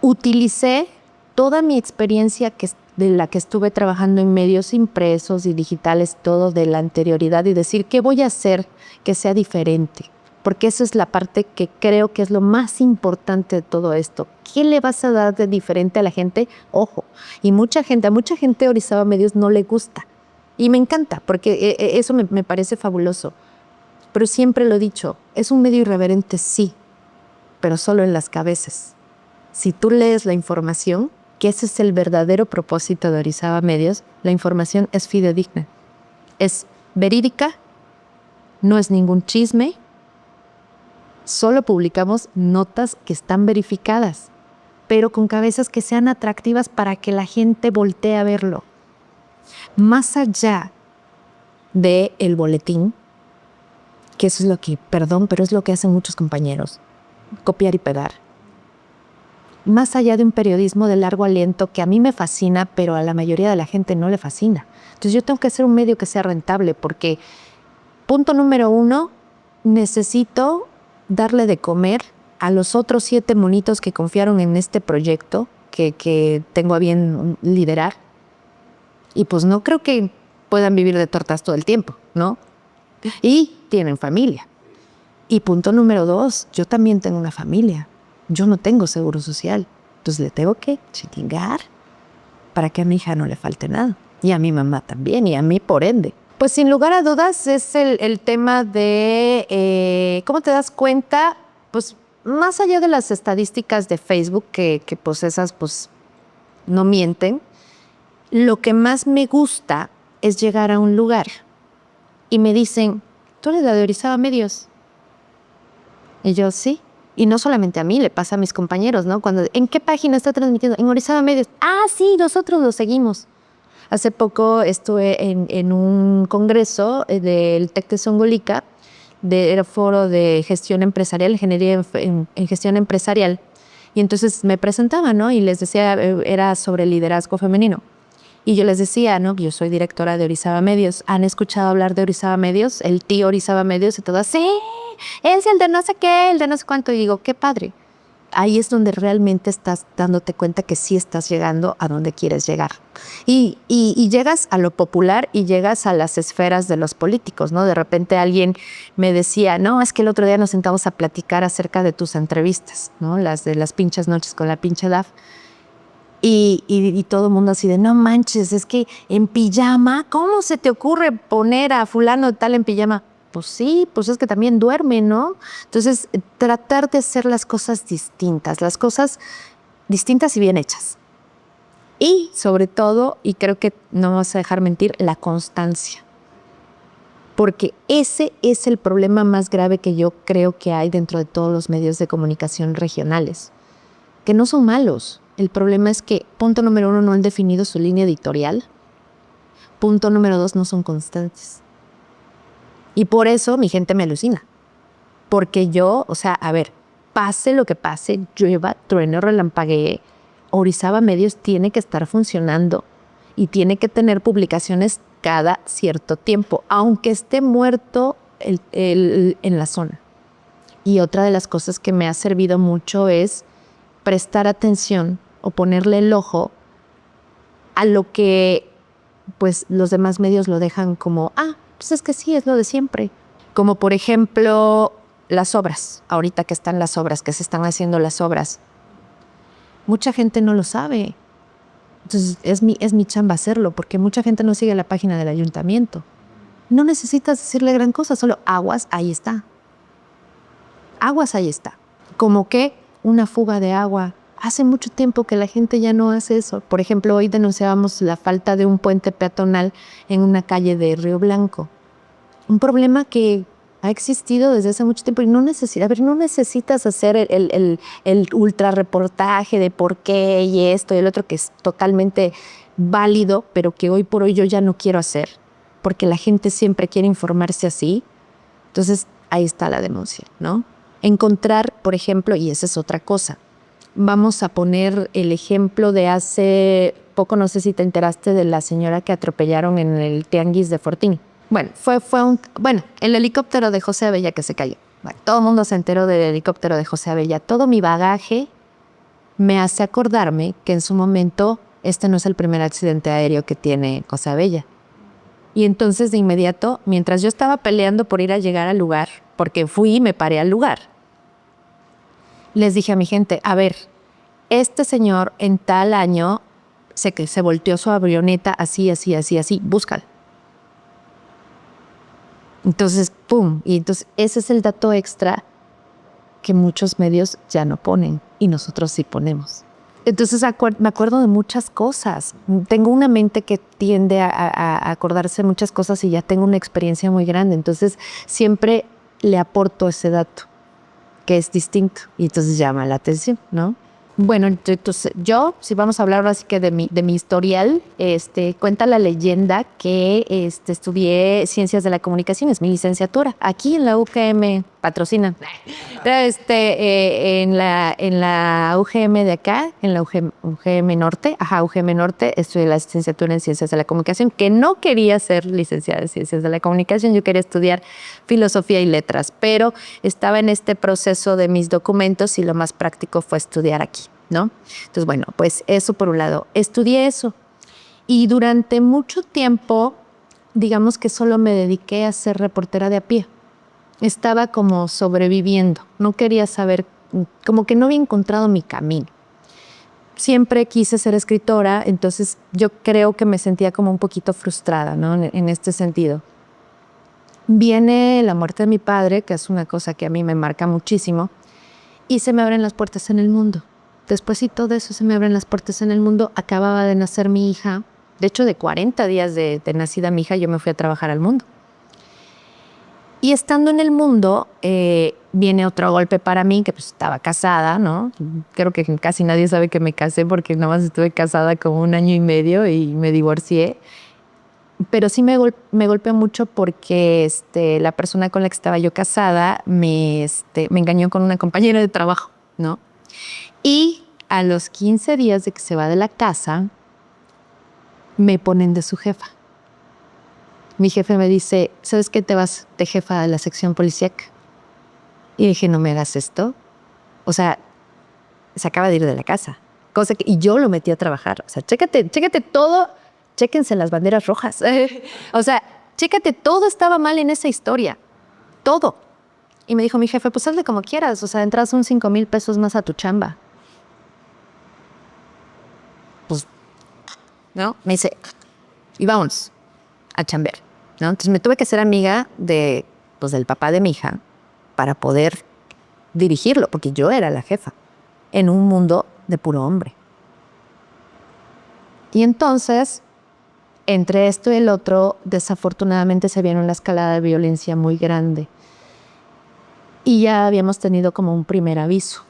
Utilicé toda mi experiencia de la que estuve trabajando en medios impresos y digitales, todo de la anterioridad y decir, ¿qué voy a hacer que sea diferente? Porque esa es la parte que creo que es lo más importante de todo esto. ¿Qué le vas a dar de diferente a la gente? Ojo, y a mucha gente Orizaba Medios no le gusta. Y me encanta, porque eso me parece fabuloso. Pero siempre lo he dicho, es un medio irreverente, sí, pero solo en las cabezas. Si tú lees la información, que ese es el verdadero propósito de Orizaba Medios, la información es fidedigna, es verídica, no es ningún chisme, solo publicamos notas que están verificadas, pero con cabezas que sean atractivas para que la gente voltee a verlo. Más allá del boletín, que eso es lo que, perdón, pero es lo que hacen muchos compañeros, copiar y pegar. Más allá de un periodismo de largo aliento que a mí me fascina, pero a la mayoría de la gente no le fascina. Entonces yo tengo que hacer un medio que sea rentable porque, punto número 1, necesito darle de comer a los otros 7 monitos que confiaron en este proyecto que tengo a bien liderar. Y pues no creo que puedan vivir de tortas todo el tiempo, ¿no? Y tienen familia. Y punto número 2, yo también tengo una familia. Yo no tengo seguro social. Entonces le tengo que chingar para que a mi hija no le falte nada. Y a mi mamá también, y a mí por ende. Pues sin lugar a dudas es el tema de cómo te das cuenta, pues más allá de las estadísticas de Facebook, que pues esas pues no mienten, lo que más me gusta es llegar a un lugar y me dicen, ¿tú eres la de Orizaba Medios? Y yo, sí. Y no solamente a mí, le pasa a mis compañeros, ¿no? Cuando, ¿en qué página está transmitiendo? En Orizaba Medios. Ah, sí, nosotros lo seguimos. Hace poco estuve en un congreso del TEC de Zongolica, era foro de gestión empresarial, ingeniería en gestión empresarial. Y entonces me presentaba, ¿no? Y les decía, era sobre liderazgo femenino. Y yo les decía, ¿no? Yo soy directora de Orizaba Medios. ¿Han escuchado hablar de Orizaba Medios? El tío Orizaba Medios y todo. Sí, es el de no sé qué, el de no sé cuánto. Y digo, qué padre. Ahí es donde realmente estás dándote cuenta que sí estás llegando a donde quieres llegar. Y llegas a lo popular y llegas a las esferas de los políticos, ¿no? De repente alguien me decía, no, es que el otro día nos sentamos a platicar acerca de tus entrevistas, ¿no? Las de las pinches noches con la pinche DAF. Y todo el mundo así de, no manches, es que en pijama, ¿cómo se te ocurre poner a fulano tal en pijama? Pues sí, pues es que también duerme, ¿no? Entonces, tratar de hacer las cosas distintas y bien hechas. Y sobre todo, y creo que no me vas a dejar mentir, la constancia. Porque ese es el problema más grave que yo creo que hay dentro de todos los medios de comunicación regionales, que no son malos. El problema es que, punto número 1, no han definido su línea editorial. Punto número 2, no son constantes. Y por eso mi gente me alucina. Porque yo, o sea, a ver, pase lo que pase, llueva, truene, relampaguee, Orizaba Medios tiene que estar funcionando y tiene que tener publicaciones cada cierto tiempo, aunque esté muerto en la zona. Y otra de las cosas que me ha servido mucho es prestar atención o ponerle el ojo a lo que pues los demás medios lo dejan como, pues es que sí, es lo de siempre. Como por ejemplo las obras, ahorita que están las obras, que se están haciendo las obras. Mucha gente no lo sabe. Entonces es mi chamba hacerlo, porque mucha gente no sigue la página del ayuntamiento. No necesitas decirle gran cosa, solo aguas, ahí está. Aguas, ahí está. Como que una fuga de agua. Hace mucho tiempo que la gente ya no hace eso. Por ejemplo, hoy denunciábamos la falta de un puente peatonal en una calle de Río Blanco. Un problema que ha existido desde hace mucho tiempo y no necesitas hacer el ultra reportaje de por qué y esto y el otro, que es totalmente válido, pero que hoy por hoy yo ya no quiero hacer, porque la gente siempre quiere informarse así. Entonces, ahí está la denuncia, ¿no? Encontrar, por ejemplo, y esa es otra cosa, vamos a poner el ejemplo de hace poco, no sé si te enteraste de la señora que atropellaron en el tianguis de Fortín. Bueno, el helicóptero de José Abella que se cayó. Bueno, todo el mundo se enteró del helicóptero de José Abella. Todo mi bagaje me hace acordarme que en su momento este no es el primer accidente aéreo que tiene José Abella. Y entonces de inmediato, mientras yo estaba peleando por ir a llegar al lugar, porque fui y me paré al lugar, les dije a mi gente, a ver, este señor en tal año se volteó su avioneta así, búscalo. Entonces, ¡pum! Y entonces ese es el dato extra que muchos medios ya no ponen y nosotros sí ponemos. Entonces me acuerdo de muchas cosas. Tengo una mente que tiende a acordarse de muchas cosas y ya tengo una experiencia muy grande. Entonces siempre le aporto ese dato que es distinto y entonces llama la atención, ¿no? Bueno, entonces si vamos a hablar ahora sí que de mi historial, cuenta la leyenda que estudié Ciencias de la Comunicación, es mi licenciatura, aquí en la UGM, patrocina. En la UGM de acá, en la UGM Norte, UGM Norte, estudié la licenciatura en Ciencias de la Comunicación, que no quería ser licenciada en Ciencias de la Comunicación, yo quería estudiar Filosofía y Letras, pero estaba en este proceso de mis documentos y lo más práctico fue estudiar aquí, ¿no? Entonces, bueno, pues eso por un lado. Estudié eso y durante mucho tiempo, digamos que solo me dediqué a ser reportera de a pie. Estaba como sobreviviendo, no quería saber, como que no había encontrado mi camino. Siempre quise ser escritora, entonces yo creo que me sentía como un poquito frustrada, ¿no? En este sentido. Viene la muerte de mi padre, que es una cosa que a mí me marca muchísimo, y se me abren las puertas en el mundo. Despuésito de eso se me abren las puertas en el mundo. Acababa de nacer mi hija. De hecho, de 40 días de nacida mi hija, yo me fui a trabajar al mundo. Y estando en el mundo, viene otro golpe para mí, que pues estaba casada, ¿no? Creo que casi nadie sabe que me casé porque nada más estuve casada como 1 año y medio y me divorcié. Pero sí me golpeó mucho porque la persona con la que estaba yo casada me engañó con una compañera de trabajo, ¿no? Y a los 15 días de que se va de la casa, me ponen de su jefa. Mi jefe me dice, ¿sabes qué? Te vas de jefa de la sección policíaca. Y dije, no me hagas esto. O sea, se acaba de ir de la casa. Y yo lo metí a trabajar. O sea, chécate todo. Chéquense las banderas rojas. O sea, chécate, todo estaba mal en esa historia. Todo. Y me dijo mi jefe, pues hazle como quieras. O sea, entras un 5,000 pesos más a tu chamba. Pues, ¿no? Me dice, y vámonos a chambear, ¿no? Entonces me tuve que ser amiga del papá de mi hija para poder dirigirlo, porque yo era la jefa en un mundo de puro hombre. Y entonces, entre esto y el otro, desafortunadamente se vino una escalada de violencia muy grande. Y ya habíamos tenido como un primer aviso.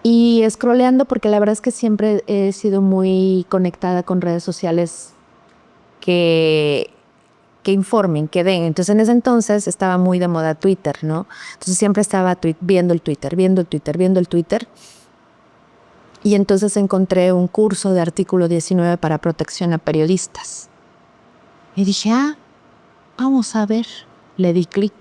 Y scrolleando, porque la verdad es que siempre he sido muy conectada con redes sociales que informen, que den. Entonces, en ese entonces estaba muy de moda Twitter, ¿no? Entonces siempre estaba viendo el Twitter. Y entonces encontré un curso de artículo 19 para protección a periodistas. Y dije, vamos a ver. Le di clic.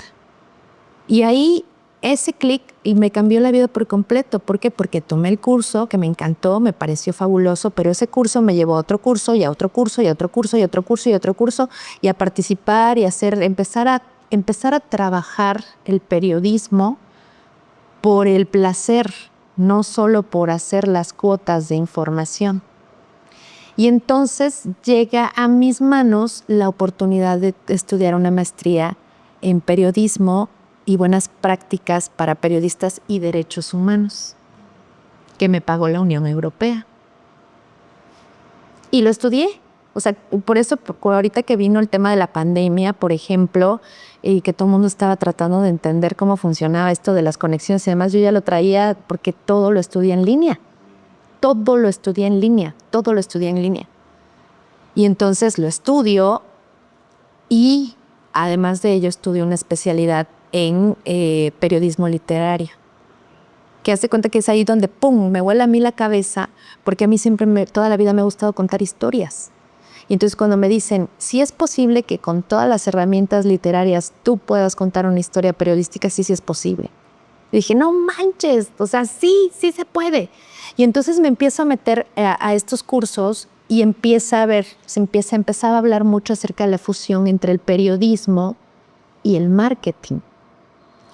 Y ahí, ese clic, y me cambió la vida por completo. ¿Por qué? Porque tomé el curso, que me encantó, me pareció fabuloso, pero ese curso me llevó a otro curso, y a otro curso, y a otro curso, y a otro curso, y a otro curso, y a participar y empezar a trabajar el periodismo por el placer, no solo por hacer las cuotas de información. Y entonces llega a mis manos la oportunidad de estudiar una maestría en periodismo y buenas prácticas para periodistas y derechos humanos, que me pagó la Unión Europea. Y lo estudié. O sea, por eso ahorita que vino el tema de la pandemia, por ejemplo, y que todo el mundo estaba tratando de entender cómo funcionaba esto de las conexiones y demás, yo ya lo traía porque todo lo estudié en línea. Y entonces lo estudio y además de ello estudio una especialidad en periodismo literario. Que hace cuenta que es ahí donde ¡pum! Me vuela a mí la cabeza, porque a mí siempre, toda la vida me ha gustado contar historias. Y entonces cuando me dicen, si es posible que con todas las herramientas literarias tú puedas contar una historia periodística, sí es posible. Y dije, no manches, o sea, sí se puede. Y entonces me empiezo a meter a estos cursos y empezaba a hablar mucho acerca de la fusión entre el periodismo y el marketing.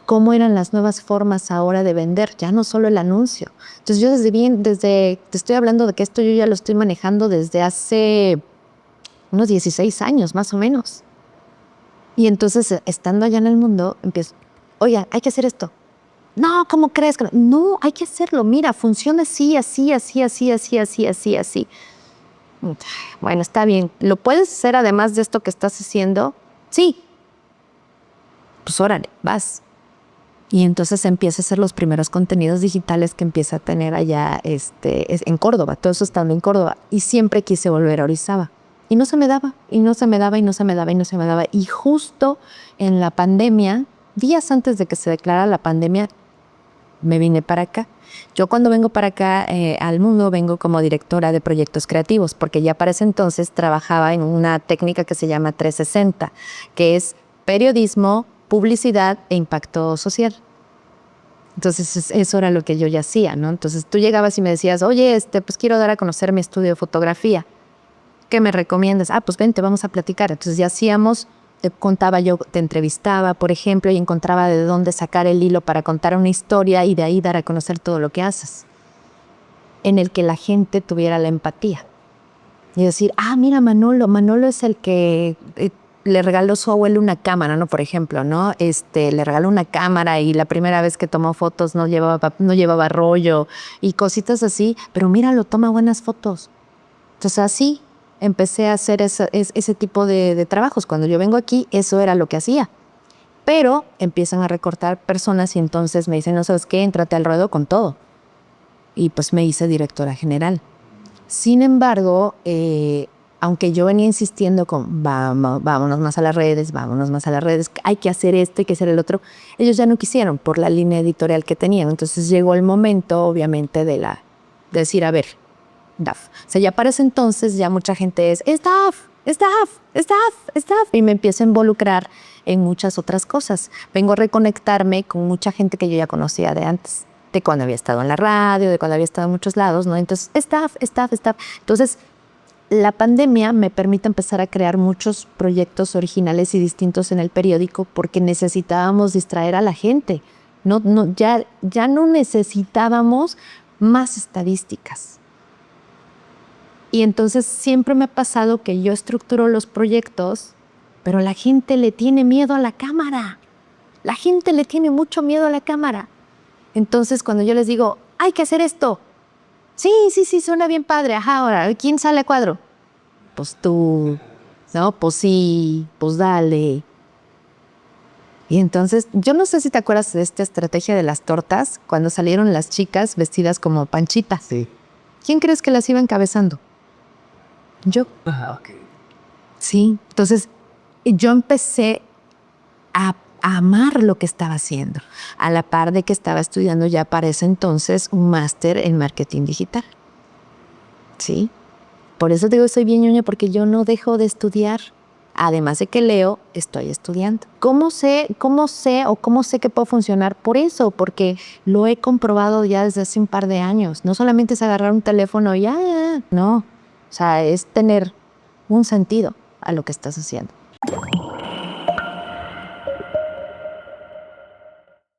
Cómo eran las nuevas formas ahora de vender, ya no solo el anuncio. Entonces yo te estoy hablando de que esto yo ya lo estoy manejando desde hace unos 16 años más o menos. Y entonces, estando allá en el mundo, empiezo, oye, hay que hacer esto. No, ¿cómo crees? No, hay que hacerlo. Mira, funciona así, así, así, así, así, así, así, así. Bueno, está bien. ¿Lo puedes hacer además de esto que estás haciendo? Sí. Pues órale, vas. Y entonces empieza a hacer los primeros contenidos digitales que empieza a tener allá en Córdoba. Todo eso estando en Córdoba. Y siempre quise volver a Orizaba. Y no se me daba, y no se me daba, y no se me daba, y no se me daba. Y justo en la pandemia, días antes de que se declarara la pandemia, me vine para acá. Yo cuando vengo para acá al mundo vengo como directora de proyectos creativos, porque ya para ese entonces trabajaba en una técnica que se llama 360, que es periodismo, publicidad e impacto social. Entonces eso era lo que yo ya hacía, ¿no? Entonces tú llegabas y me decías, oye, pues quiero dar a conocer mi estudio de fotografía. ¿Qué me recomiendas? Pues vente, vamos a platicar. Entonces ya hacíamos, te contaba yo, te entrevistaba, por ejemplo, y encontraba de dónde sacar el hilo para contar una historia y de ahí dar a conocer todo lo que haces. En el que la gente tuviera la empatía. Y decir, mira, Manolo es el que le regaló a su abuelo una cámara, ¿no? Por ejemplo, ¿no? Le regaló una cámara y la primera vez que tomó fotos no llevaba rollo y cositas así, pero míralo, toma buenas fotos. Entonces así empecé a hacer ese tipo de trabajos. Cuando yo vengo aquí, eso era lo que hacía. Pero empiezan a recortar personas y entonces me dicen, no sabes qué, éntrate al ruedo con todo. Y pues me hice directora general. Sin embargo, aunque yo venía insistiendo con vámonos más a las redes, hay que hacer esto, hay que hacer el otro, ellos ya no quisieron por la línea editorial que tenían. Entonces llegó el momento, obviamente, de decir, a ver, DAF. O sea, ya para ese entonces ya mucha gente es DAF. Y me empiezo a involucrar en muchas otras cosas. Vengo a reconectarme con mucha gente que yo ya conocía de antes, de cuando había estado en la radio, de cuando había estado en muchos lados, ¿no? Entonces, staff. Entonces, la pandemia me permite empezar a crear muchos proyectos originales y distintos en el periódico porque necesitábamos distraer a la gente. Ya no necesitábamos más estadísticas. Y entonces siempre me ha pasado que yo estructuro los proyectos, pero la gente le tiene miedo a la cámara. La gente le tiene mucho miedo a la cámara. Entonces, cuando yo les digo, hay que hacer esto. Sí, suena bien padre. Ahora, ¿quién sale a cuadro? Pues tú. No, pues sí, pues dale. Y entonces, yo no sé si te acuerdas de esta estrategia de las tortas, cuando salieron las chicas vestidas como Panchita. Sí. ¿Quién crees que las iba encabezando? Yo. Ok. Sí, entonces yo empecé a amar lo que estaba haciendo, a la par de que estaba estudiando ya para ese entonces un máster en marketing digital. ¿Sí? Por eso digo, soy bien ñoña, porque yo no dejo de estudiar. Además de que leo, estoy estudiando. ¿Cómo sé que puedo funcionar? Por eso, porque lo he comprobado ya desde hace un par de años. No solamente es agarrar un teléfono y no. O sea, es tener un sentido a lo que estás haciendo.